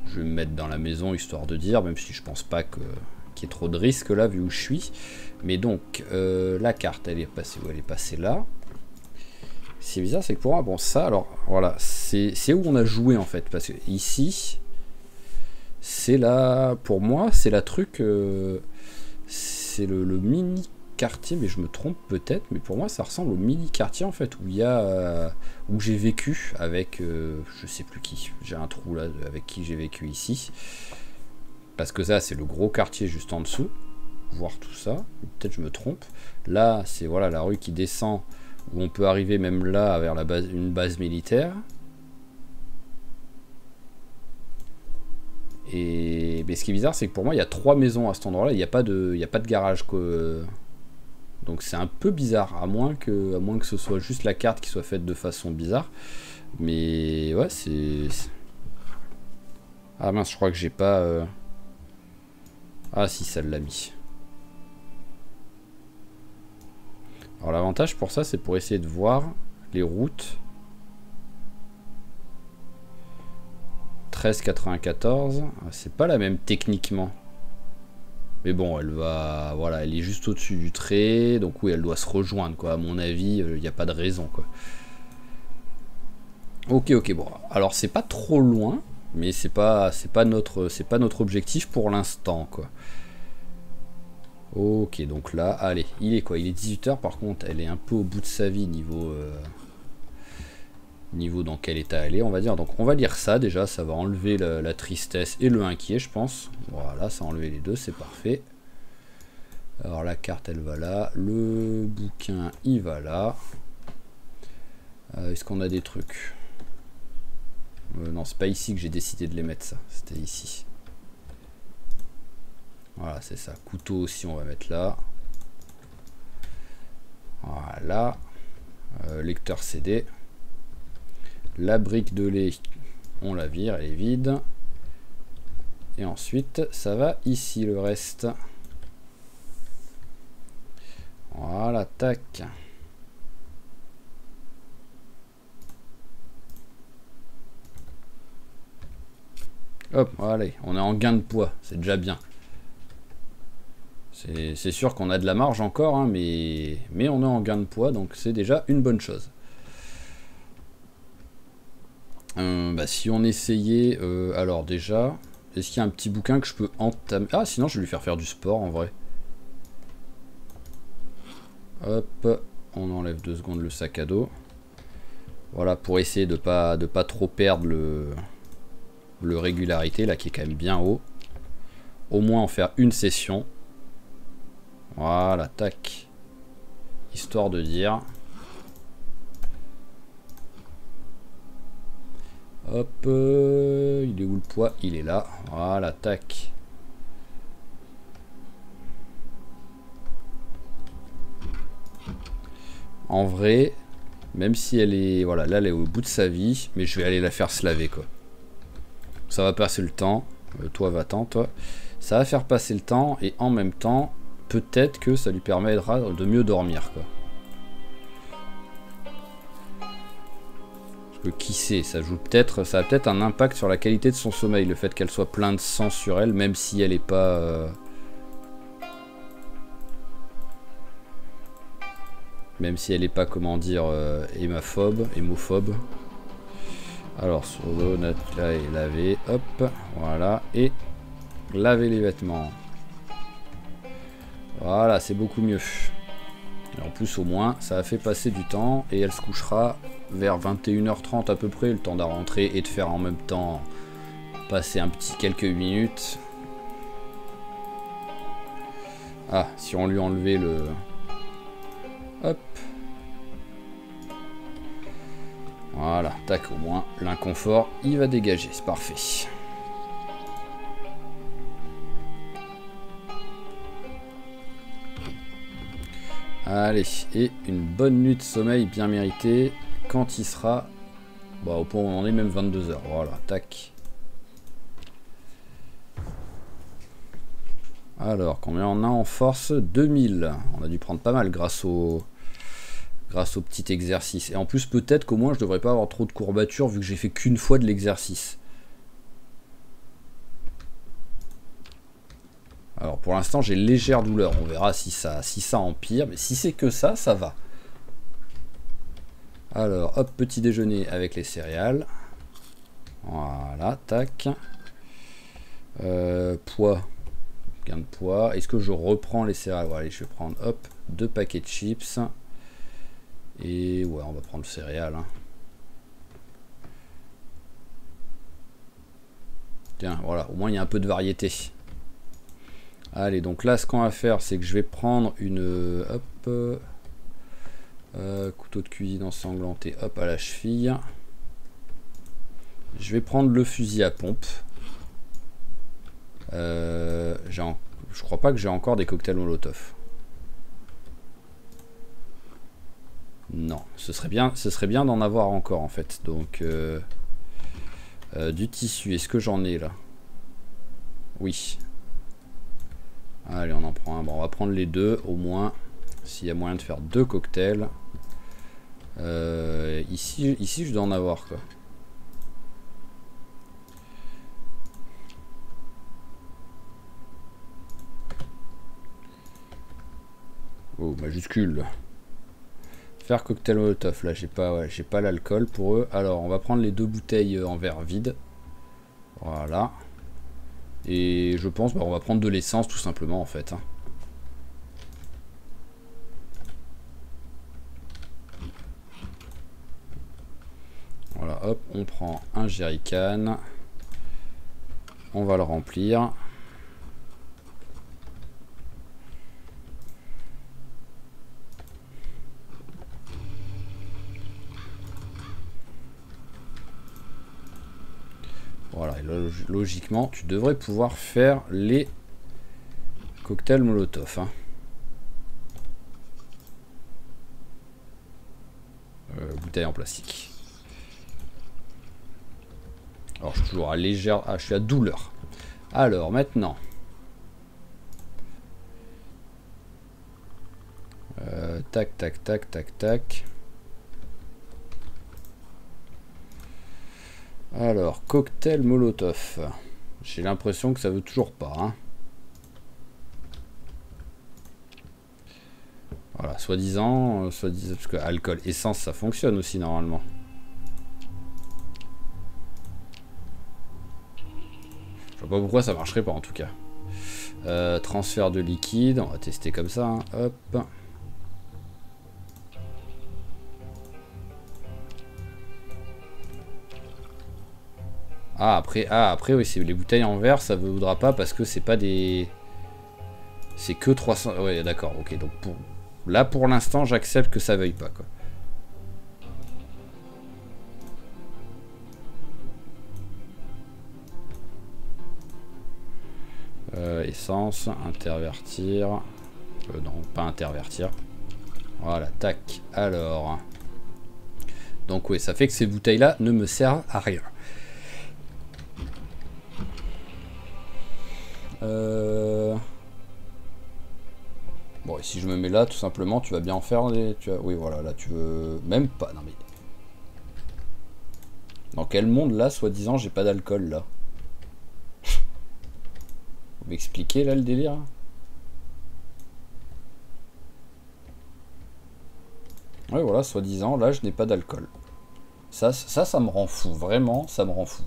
je vais me mettre dans la maison histoire de dire, même si je pense pas qu'il y ait trop de risques là vu où je suis. Mais donc la carte elle est passée où? Elle est passée là. Ce qui est bizarre c'est que pour moi, bon ça alors voilà, c'est où on a joué en fait. Parce que ici c'est là, pour moi c'est la truc... c'est le mini quartier, mais je me trompe peut-être, mais pour moi ça ressemble au mini quartier en fait où il y a où j'ai vécu avec je sais plus qui, j'ai un trou là avec qui j'ai vécu ici, parce que ça c'est le gros quartier juste en dessous. voir tout ça. Peut-être je me trompe. Là, c'est voilà la rue qui descend, où on peut arriver même là vers la base, une base militaire. Et mais ce qui est bizarre, c'est que pour moi, il y a 3 maisons à cet endroit-là. Il n'y a pas de garage, quoi. Donc c'est un peu bizarre, à moins que ce soit juste la carte qui soit faite de façon bizarre. Mais ouais, c'est... Ah mince, je crois que j'ai pas... Ah si, ça l'a mis. Alors l'avantage pour ça, c'est pour essayer de voir les routes. 13,94, c'est pas la même techniquement. Mais bon, elle va... Voilà, elle est juste au-dessus du trait, donc oui, elle doit se rejoindre, quoi. À mon avis, il n'y a pas de raison, quoi. Ok, bon. Alors c'est pas trop loin, mais c'est pas notre objectif pour l'instant, quoi. Ok, donc là, allez, il est quoi? Il est 18h, par contre, elle est un peu au bout de sa vie niveau dans quel état elle est, on va dire. Donc on va lire ça déjà, ça va enlever la tristesse et le inquiet, je pense. Voilà, ça a enlevé les deux, c'est parfait. Alors la carte, elle va là, le bouquin, il va là. Est-ce qu'on a des trucs? Non, c'est pas ici que j'ai décidé de les mettre, ça, c'était ici. Voilà, c'est ça. Couteau aussi, on va mettre là. Voilà. Lecteur CD. La brique de lait, on la vire, elle est vide. Et ensuite, ça va ici, le reste. Voilà, tac. Hop, allez, on est en gain de poids, c'est déjà bien. C'est sûr qu'on a de la marge encore, hein, mais on est en gain de poids, donc c'est déjà une bonne chose. Bah, si on essayait... alors déjà, est-ce qu'il y a un petit bouquin que je peux entamer? Ah, sinon je vais lui faire du sport, en vrai. Hop, on enlève 2 secondes le sac à dos. Voilà, pour essayer de pas trop perdre le régularité, là, qui est quand même bien haut. Au moins en faire une session. Voilà, tac. Histoire de dire. Hop, il est où le poids? Il est là. Voilà, tac. En vrai, même si elle est... Voilà, là, elle est au bout de sa vie, mais je vais aller la faire se laver, quoi. Ça va passer le temps. Toi, va-t'en, toi. Ça va faire passer le temps, et en même temps, peut-être que ça lui permettra de mieux dormir, quoi. Parce que qui sait, ça a peut-être un impact sur la qualité de son sommeil, le fait qu'elle soit pleine de sang sur elle, même si elle est pas... Même si elle n'est pas, comment dire, hémophobe. Alors, sur l'eau, là, et laver, hop, voilà, et laver les vêtements. Voilà, c'est beaucoup mieux. Et en plus, au moins, ça a fait passer du temps, et elle se couchera vers 21h30 à peu près, le temps de rentrer et de faire en même temps passer un petit quelques minutes. Ah, si on lui enlevait le... Hop. Voilà, tac, au moins, l'inconfort, il va dégager, c'est parfait. Allez, et une bonne nuit de sommeil bien méritée, quand il sera... Bah, au point où on en est, même 22h, voilà, tac. Alors, combien on a en force? 2000. On a dû prendre pas mal grâce au petit exercice. Et en plus, peut-être qu'au moins, je devrais pas avoir trop de courbatures vu que j'ai fait qu'une fois de l'exercice. Alors, pour l'instant, j'ai légère douleur. On verra si ça empire. Mais si c'est que ça va. Alors, hop, petit déjeuner avec les céréales. Voilà, tac. Poids. Gain de poids. Est-ce que je reprends les céréales? Voilà, je vais prendre, hop, 2 paquets de chips. Et ouais, on va prendre le céréales. Hein. Tiens, voilà, au moins il y a un peu de variété. Allez, donc là, ce qu'on va faire, c'est que je vais prendre une... hop... couteau de cuisine ensanglanté, hop, à la cheville. Je vais prendre le fusil à pompe. Je crois pas que j'ai encore des cocktails Molotov. Non, ce serait bien d'en avoir encore en fait. Donc du tissu, est-ce que j'en ai là? Oui. Allez, on en prend un. Bon, on va prendre les deux au moins, s'il y a moyen de faire 2 cocktails. Ici, je dois en avoir quoi. Oh, majuscule. Faire cocktail Molotov, là j'ai pas l'alcool pour eux. Alors on va prendre les 2 bouteilles en verre vide. Voilà. Et je pense on va prendre de l'essence tout simplement en fait. Voilà, hop, on prend un jerrycan. On va le remplir. Voilà, et logiquement, tu devrais pouvoir faire les cocktails Molotov. Bouteille en plastique. Alors, je suis toujours à légère... Ah, je suis à douleur. Alors, maintenant... tac, tac, tac, tac, tac. Alors, cocktail Molotov. J'ai l'impression que ça veut toujours pas. Voilà, soi-disant, parce que alcool, essence, ça fonctionne aussi normalement. Je sais pas pourquoi ça marcherait pas en tout cas. Transfert de liquide, on va tester comme ça. Hop. Après oui, c'est les bouteilles en verre, ça ne voudra pas parce que c'est pas des... C'est que 300... Ouais, d'accord, ok. Donc là, pour l'instant, j'accepte que ça veuille pas, quoi. Essence, intervertir. Non, pas intervertir. Voilà, tac. Alors. Donc oui, ça fait que ces bouteilles-là ne me servent à rien. Bon, et si je me mets là, tout simplement, tu vas bien en faire des... Oui, voilà, là, tu veux... Même pas, non mais... Dans quel monde, là, soi-disant, j'ai pas d'alcool, là? Vous m'expliquez, là, le délire? Oui, voilà, soi-disant, là, je n'ai pas d'alcool. Ça me rend fou, vraiment, ça me rend fou.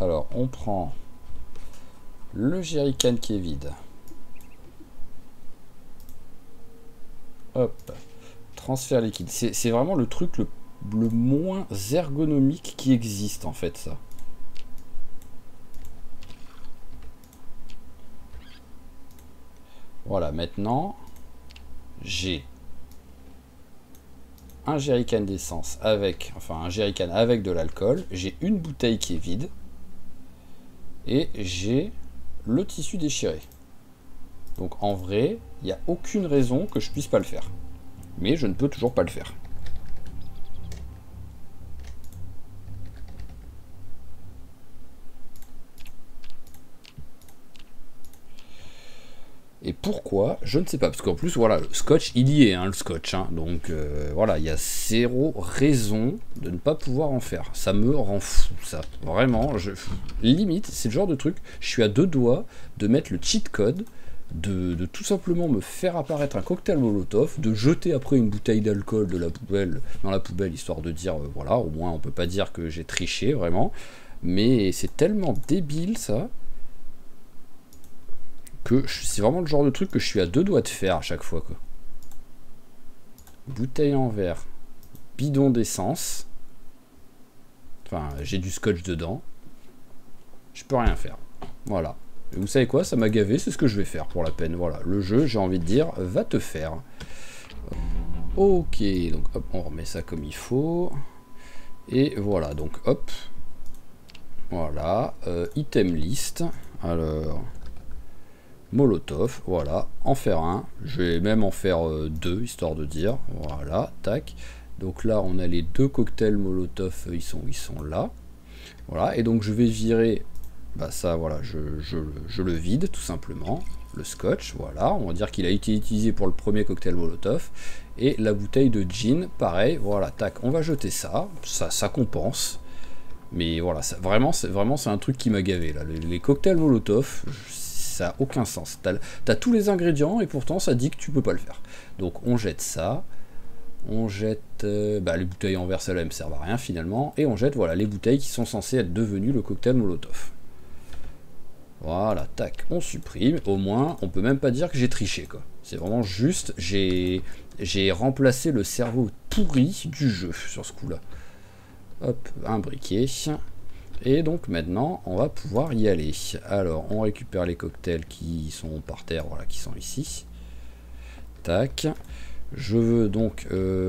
Alors, on prend le jerrycan qui est vide. Hop. Transfert liquide. C'est vraiment le truc le moins ergonomique qui existe, en fait, ça. Voilà, maintenant, j'ai un jerrycan d'essence avec... Enfin, un jerrycan avec de l'alcool. J'ai une bouteille qui est vide. Et j'ai le tissu déchiré. Donc en vrai, il n'y a aucune raison que je puisse pas le faire. Mais je ne peux toujours pas le faire. Et pourquoi? Je ne sais pas. Parce qu'en plus, voilà, le scotch, il y est, le scotch. Donc voilà, il y a zéro raison de ne pas pouvoir en faire. Ça me rend fou, ça. Vraiment, limite, c'est le genre de truc, je suis à 2 doigts de mettre le cheat code, de tout simplement me faire apparaître un cocktail Molotov, de jeter après une bouteille d'alcool dans la poubelle, histoire de dire, voilà, au moins on peut pas dire que j'ai triché, vraiment. Mais c'est tellement débile, ça. C'est vraiment le genre de truc que je suis à 2 doigts de faire à chaque fois, quoi. Bouteille en verre, bidon d'essence, Enfin, j'ai du scotch dedans. Je peux rien faire. Voilà. Et vous savez quoi, ça m'a gavé, c'est ce que je vais faire pour la peine. Voilà, le jeu, j'ai envie de dire, va te faire. Ok, donc hop, on remet ça comme il faut. Et voilà, donc hop. Voilà, item list. Alors, Molotov, voilà, en faire un. Je vais même en faire deux, histoire de dire. Voilà, tac. Donc là, on a les deux cocktails Molotov, ils sont là. Voilà, et donc je vais virer, bah ça, voilà, je le vide, tout simplement. Le scotch, voilà, on va dire qu'il a été utilisé pour le premier cocktail Molotov. Et la bouteille de gin, pareil, voilà, tac, on va jeter ça, ça compense. Mais voilà, c'est un truc qui m'a gavé, là. Les cocktails Molotov, ça n'a aucun sens. T'as tous les ingrédients et pourtant ça dit que tu peux pas le faire. Donc on jette ça. On jette les bouteilles en verre, celles-là ne me servent à rien finalement. Et on jette voilà, les bouteilles qui sont censées être devenues le cocktail Molotov. Voilà, tac, on supprime. Au moins, on peut même pas dire que j'ai triché, quoi. C'est vraiment juste, j'ai remplacé le cerveau pourri du jeu sur ce coup-là. Hop, un briquet. Et donc maintenant, on va pouvoir y aller. Alors, on récupère les cocktails qui sont par terre, voilà, qui sont ici. Tac. Je veux donc...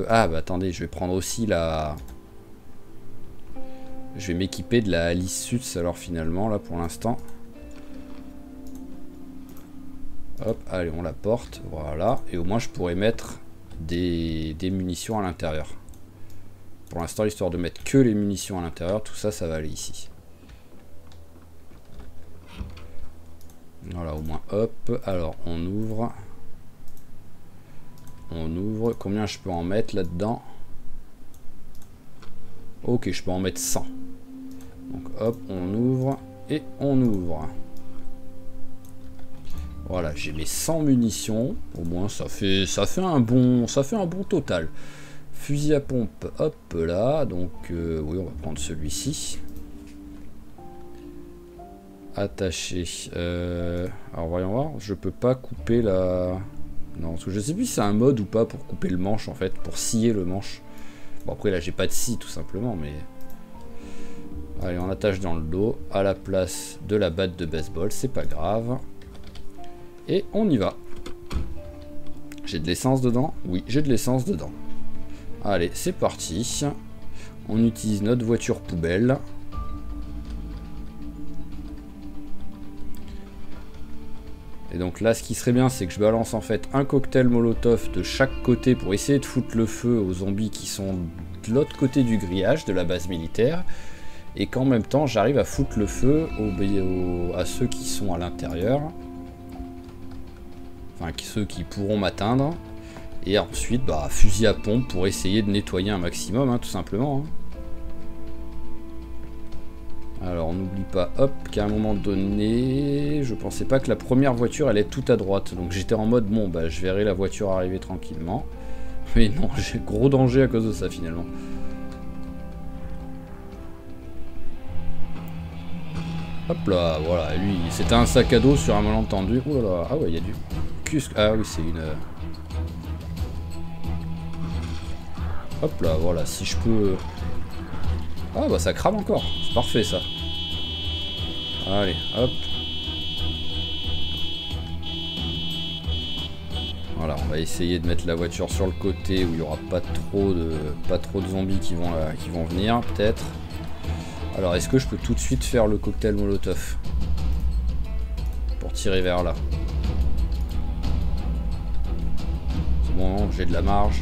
Ah, bah attendez, je vais prendre aussi la... Je vais m'équiper de la Alice Suits, alors finalement, là, pour l'instant. Hop, allez, on la porte, voilà. Et au moins, je pourrais mettre des munitions à l'intérieur. Pour l'instant, histoire de mettre que les munitions à l'intérieur, tout ça, ça va aller ici. Voilà, au moins, hop. Alors, on ouvre. On ouvre. Combien je peux en mettre là-dedans? Ok, je peux en mettre 100. Donc, hop, on ouvre. Et on ouvre. Voilà, j'ai mes 100 munitions. Au moins, ça fait un bon total. Fusil à pompe, hop là, donc oui, on va prendre celui-ci. Attaché. Alors voyons voir, je peux pas couper la... Non, parce que je sais plus si c'est un mode ou pas pour couper le manche en fait, pour scier le manche. Bon après là j'ai pas de scie tout simplement, mais... Allez, on attache dans le dos, à la place de la batte de baseball, c'est pas grave. Et on y va. J'ai de l'essence dedans? Oui, j'ai de l'essence dedans. Allez, c'est parti. On utilise notre voiture poubelle. Et donc là, ce qui serait bien, c'est que je balance en fait un cocktail Molotov de chaque côté pour essayer de foutre le feu aux zombies qui sont de l'autre côté du grillage de la base militaire. Et qu'en même temps, j'arrive à foutre le feu à ceux qui sont à l'intérieur. Enfin, ceux qui pourront m'atteindre. Et ensuite, bah, fusil à pompe pour essayer de nettoyer un maximum, hein, tout simplement. Hein. Alors, on n'oublie pas, hop, qu'à un moment donné, je pensais pas que la première voiture, elle est tout à droite. Donc j'étais en mode, bon, bah, je verrai la voiture arriver tranquillement. Mais non, j'ai gros danger à cause de ça, finalement. Hop là, voilà, lui, c'était un sac à dos sur un malentendu. Oh là là, ah ouais, il y a du... Ah oui, c'est une... Hop là, voilà, si je peux... Ah bah ça crame encore, c'est parfait ça. Allez, hop. Voilà, on va essayer de mettre la voiture sur le côté où il n'y aura pas trop de zombies qui vont venir, peut-être. Alors, est-ce que je peux tout de suite faire le cocktail Molotov? Pour tirer vers là. C'est bon, j'ai de la marge.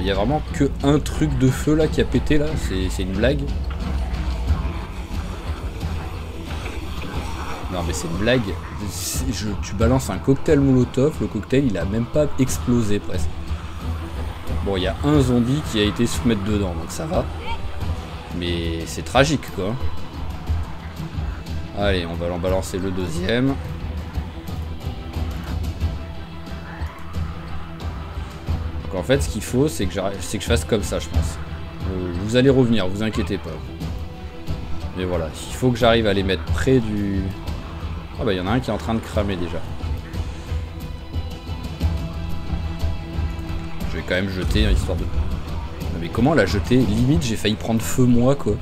Il y a vraiment que un truc de feu là qui a pété là, c'est une blague. Non mais c'est une blague. Tu balances un cocktail Molotov, le cocktail il a même pas explosé presque. Bon, il y a un zombie qui a été se mettre dedans, donc ça va. Mais c'est tragique quoi. Allez, on va en balancer le deuxième. Donc en fait, ce qu'il faut, c'est que je fasse comme ça, je pense. Vous allez revenir, vous inquiétez pas. Mais voilà, il faut que j'arrive à les mettre près du... Ah bah il y en a un qui est en train de cramer déjà. Je vais quand même jeter, hein, histoire de... Non mais comment la jeter? Limite j'ai failli prendre feu moi quoi.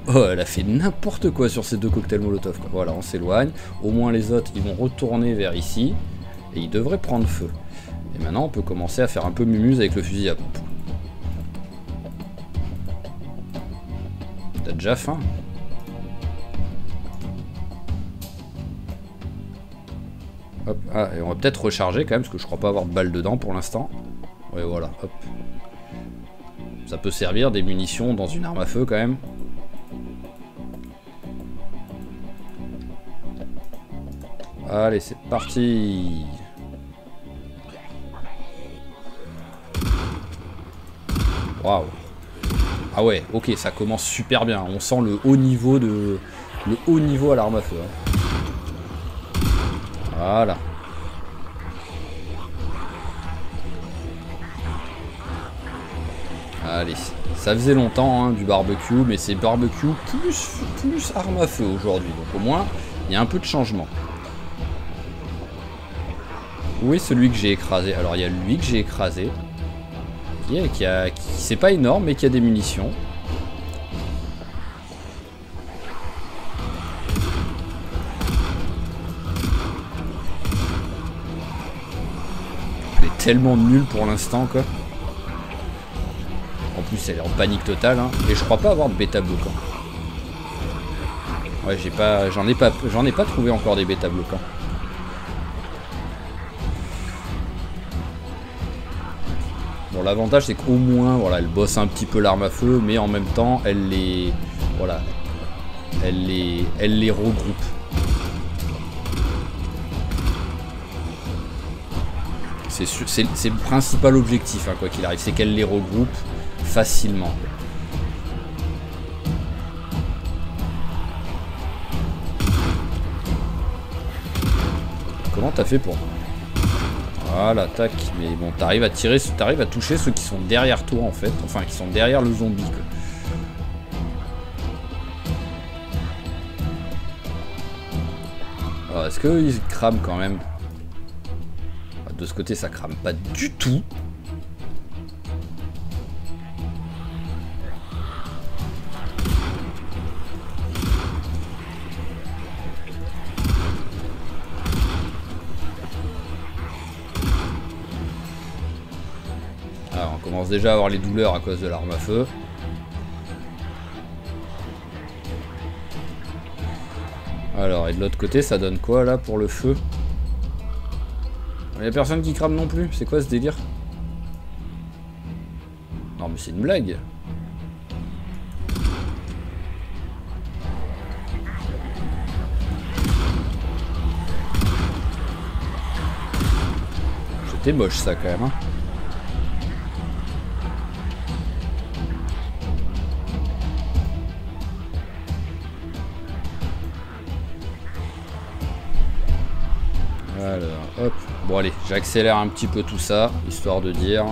Oh, elle a fait n'importe quoi sur ces 2 cocktails Molotov quoi. Voilà, on s'éloigne. Au moins les autres ils vont retourner vers ici. Et ils devraient prendre feu. Et maintenant on peut commencer à faire un peu mumuse avec le fusil à pompe. T'as déjà faim? Hop, ah, et on va peut-être recharger quand même, parce que je crois pas avoir de balles dedans pour l'instant. Ouais, voilà, hop. Ça peut servir des munitions dans une arme à feu quand même. Allez, c'est parti. Waouh. Ah ouais, ok, ça commence super bien. On sent le haut niveau de... Le haut niveau à l'arme à feu. Hein. Voilà. Allez, ça faisait longtemps hein, du barbecue, mais c'est barbecue plus arme à feu aujourd'hui. Donc au moins, il y a un peu de changement. Où est celui que j'ai écrasé? Alors il y a lui que j'ai écrasé. Qui c'est pas énorme, mais qui a des munitions. Elle est tellement nulle pour l'instant quoi. En plus elle est en panique totale hein. Et je crois pas avoir de bêta bloquant. Ouais j'en ai pas trouvé encore des bêta bloquants. Bon l'avantage c'est qu'au moins voilà elle bosse un petit peu l'arme à feu, mais en même temps elle les voilà elle les regroupe. C'est le principal objectif hein, quoi qu'il arrive, c'est qu'elle les regroupe facilement. Comment t'as fait pour... Voilà, tac, mais bon, t'arrives à tirer, t'arrives à toucher ceux qui sont derrière toi en fait, enfin qui sont derrière le zombie quoi. Alors, est-ce qu'ils crament quand même? De ce côté ça crame pas du tout. Alors on commence déjà à avoir les douleurs à cause de l'arme à feu. Alors et de l'autre côté ça donne quoi là pour le feu? Il y a personne qui crame non plus, c'est quoi ce délire? Non mais c'est une blague. C'était moche ça quand même hein. Alors, hop. Bon allez, j'accélère un petit peu tout ça, histoire de dire...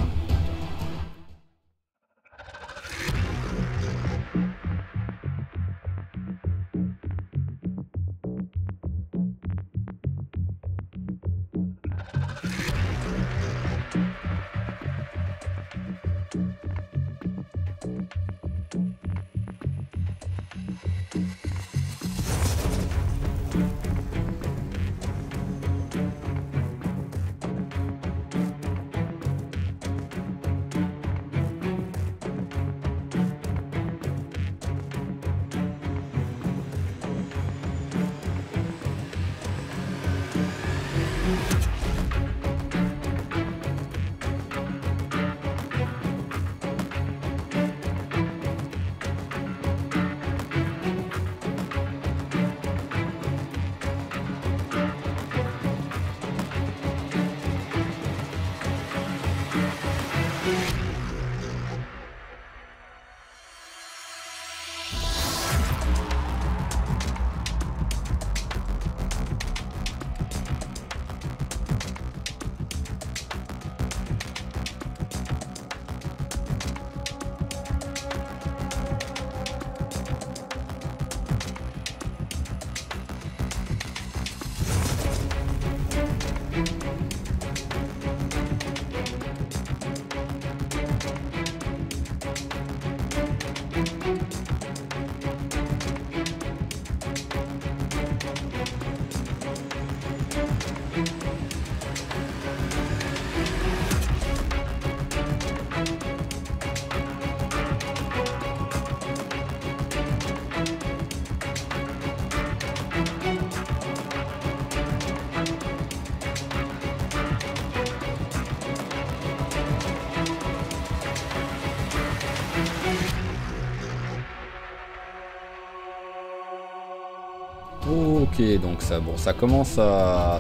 Ok, donc ça, bon, ça commence à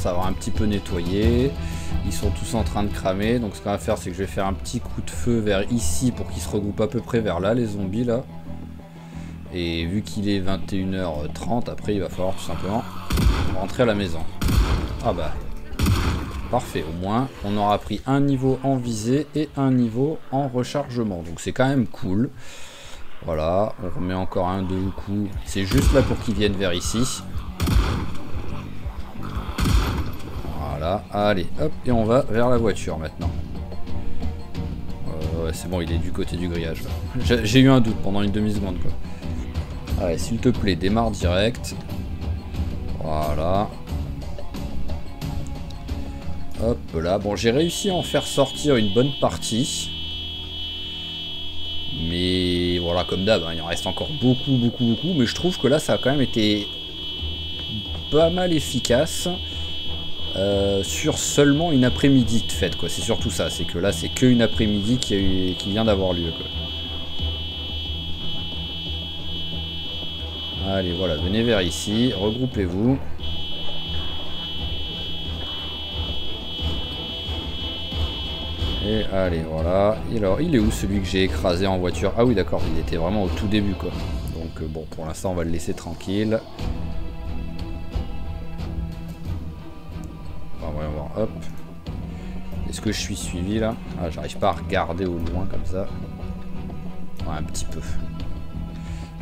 avoir un petit peu nettoyé. Ils sont tous en train de cramer. Donc ce qu'on va faire, c'est que je vais faire un petit coup de feu vers ici pour qu'ils se regroupent à peu près vers là, les zombies là. Et vu qu'il est 21h30, après il va falloir tout simplement rentrer à la maison. Ah bah, parfait, au moins on aura pris un niveau en visée et un niveau en rechargement. Donc c'est quand même cool. Voilà, on remet encore un deux coups. C'est juste là pour qu'ils viennent vers ici. Voilà, allez, hop, et on va vers la voiture maintenant. Ouais, c'est bon, il est du côté du grillage. J'ai eu un doute pendant une demi-seconde, quoi. Allez, s'il te plaît, démarre direct. Voilà. Hop là, bon, j'ai réussi à en faire sortir une bonne partie. Mais voilà, comme d'hab, hein, il en reste encore beaucoup. Mais je trouve que là, ça a quand même été pas mal efficace. Sur seulement une après-midi de fête, quoi. C'est surtout ça, c'est que là, c'est qu'une après-midi qui vient d'avoir lieu, quoi. Allez, voilà, venez vers ici, regroupez-vous. Et allez, voilà. Et alors, il est où celui que j'ai écrasé en voiture? Ah oui, d'accord, il était vraiment au tout début, quoi. Donc, bon, pour l'instant, on va le laisser tranquille. Enfin, voyons voir, hop. Est-ce que je suis suivi, là? Ah, j'arrive pas à regarder au loin, comme ça. Ouais, un petit peu.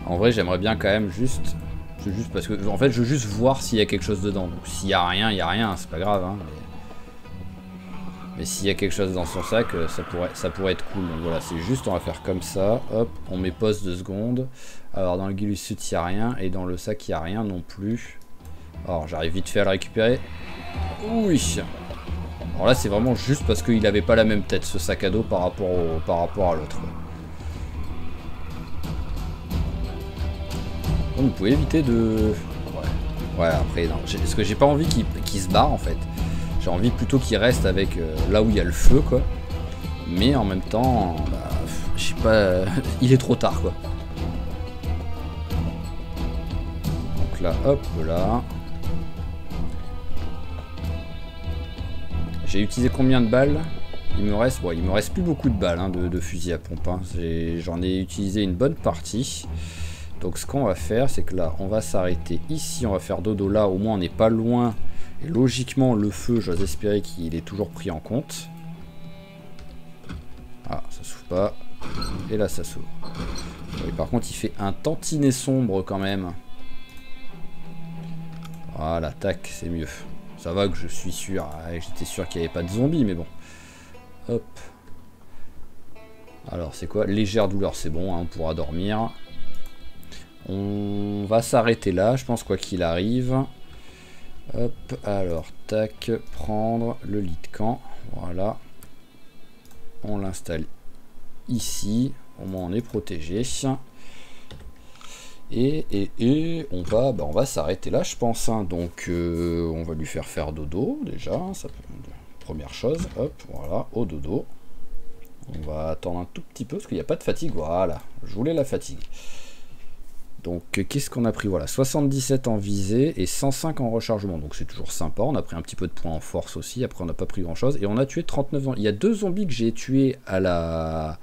En vrai, j'aimerais bien quand même juste parce que, en fait, je veux juste voir s'il y a quelque chose dedans. Donc, s'il y a rien, c'est pas grave, hein. Mais s'il y a quelque chose dans son sac, ça pourrait être cool. Donc voilà, c'est juste, on va faire comme ça. Hop, on met pause 2 secondes. Alors dans le Gilusut, il n'y a rien. Et dans le sac, il n'y a rien non plus. Alors j'arrive vite fait à le récupérer. Oui. Alors là, c'est vraiment juste parce qu'il n'avait pas la même tête, ce sac à dos, par rapport à l'autre. Donc vous pouvez éviter de... Ouais, après, non. Parce que j'ai pas envie qu'il se barre, en fait. J'ai envie plutôt qu'il reste avec là où il y a le feu, quoi. Mais en même temps, bah, je sais pas, il est trop tard, quoi. Donc là, hop, là. J'ai utilisé combien de balles? Il me reste plus beaucoup de balles, hein, de fusil à pompe. Hein. J'en ai utilisé une bonne partie. Donc ce qu'on va faire, c'est que là, on va s'arrêter ici. On va faire dodo là, au moins on n'est pas loin. Et logiquement, le feu, j'ose espérer qu'il est toujours pris en compte. Ah, ça s'ouvre pas. Et là, ça s'ouvre. Oui, par contre, il fait un tantinet sombre quand même. Voilà, tac, c'est mieux. Ça va que je suis sûr. J'étais sûr qu'il n'y avait pas de zombies, mais bon. Hop. Alors, c'est quoi? Légère douleur, c'est bon, hein, on pourra dormir. On va s'arrêter là, je pense, quoi qu'il arrive. Hop, alors, tac, prendre le lit de camp. Voilà. On l'installe ici. Au moins, on est protégé. Et on va s'arrêter là, je pense. Hein. Donc, on va lui faire dodo, déjà. Ça peut... Première chose, hop, voilà, au dodo. On va attendre un tout petit peu, parce qu'il n'y a pas de fatigue. Voilà, je voulais la fatigue. Donc, qu'est-ce qu'on a pris? Voilà, 77 en visée et 105 en rechargement. Donc, c'est toujours sympa. On a pris un petit peu de points en force aussi. Après, on n'a pas pris grand-chose. Et on a tué 39 zombies. Il y a 2 zombies que j'ai tués à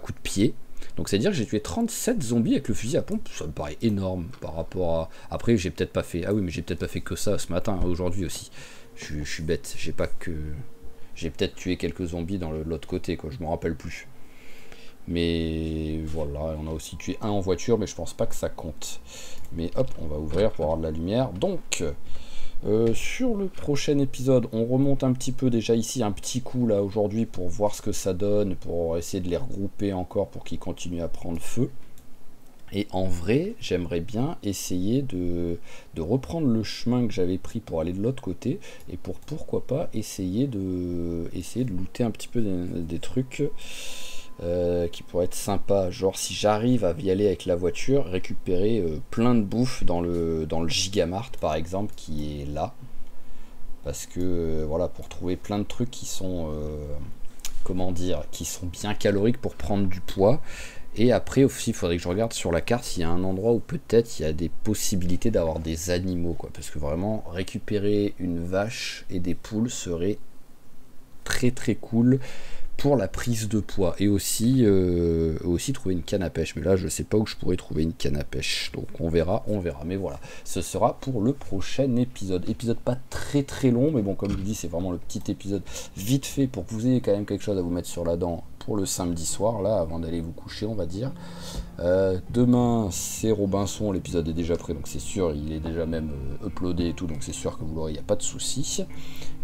coup de pied. Donc, c'est-à-dire que j'ai tué 37 zombies avec le fusil à pompe. Ça me paraît énorme par rapport à... Après, j'ai peut-être pas fait... Ah oui, mais j'ai peut-être pas fait que ça ce matin, aujourd'hui aussi. Je suis bête. J'ai pas que... J'ai peut-être tué quelques zombies dans l'autre côté, quoi. Je m'en rappelle plus. Mais voilà, on a aussi tué un en voiture, mais je pense pas que ça compte. Mais hop, on va ouvrir pour avoir de la lumière. Donc, sur le prochain épisode, on remonte un petit peu déjà ici, un petit coup là aujourd'hui pour voir ce que ça donne, pour essayer de les regrouper encore pour qu'ils continuent à prendre feu. Et en vrai, j'aimerais bien essayer de reprendre le chemin que j'avais pris pour aller de l'autre côté, et pourquoi pas essayer de looter un petit peu des trucs qui pourrait être sympa, genre si j'arrive à y aller avec la voiture, récupérer plein de bouffe dans le Gigamart par exemple qui est là, parce que voilà, pour trouver plein de trucs qui sont comment dire, qui sont bien caloriques pour prendre du poids, Et après aussi, il faudrait que je regarde sur la carte s'il y a un endroit où peut-être il y a des possibilités d'avoir des animaux, quoi. Parce que vraiment, récupérer une vache et des poules serait très très cool pour la prise de poids. Et aussi, aussi trouver une canne à pêche. Mais là, je sais pas où je pourrais trouver une canne à pêche. Donc on verra, on verra. Mais voilà, ce sera pour le prochain épisode. Épisode pas très très long, mais bon, comme je vous dis, c'est vraiment le petit épisode vite fait pour que vous ayez quand même quelque chose à vous mettre sur la dent pour le samedi soir, là, avant d'aller vous coucher, on va dire. Demain, c'est Robinson, l'épisode est déjà prêt, donc c'est sûr, il est déjà même uploadé et tout, donc c'est sûr que vous l'aurez, il n'y a pas de souci.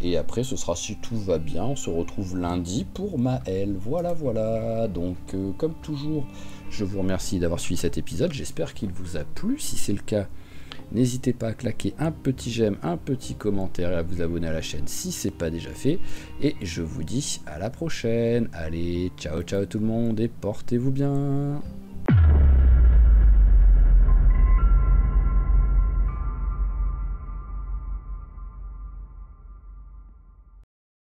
Et après, ce sera, si tout va bien, on se retrouve lundi pour Maël. Voilà, voilà. Donc, comme toujours, je vous remercie d'avoir suivi cet épisode. J'espère qu'il vous a plu. Si c'est le cas, n'hésitez pas à claquer un petit j'aime, un petit commentaire et à vous abonner à la chaîne si c'est pas déjà fait. Et je vous dis à la prochaine. Allez, ciao ciao tout le monde et portez-vous bien.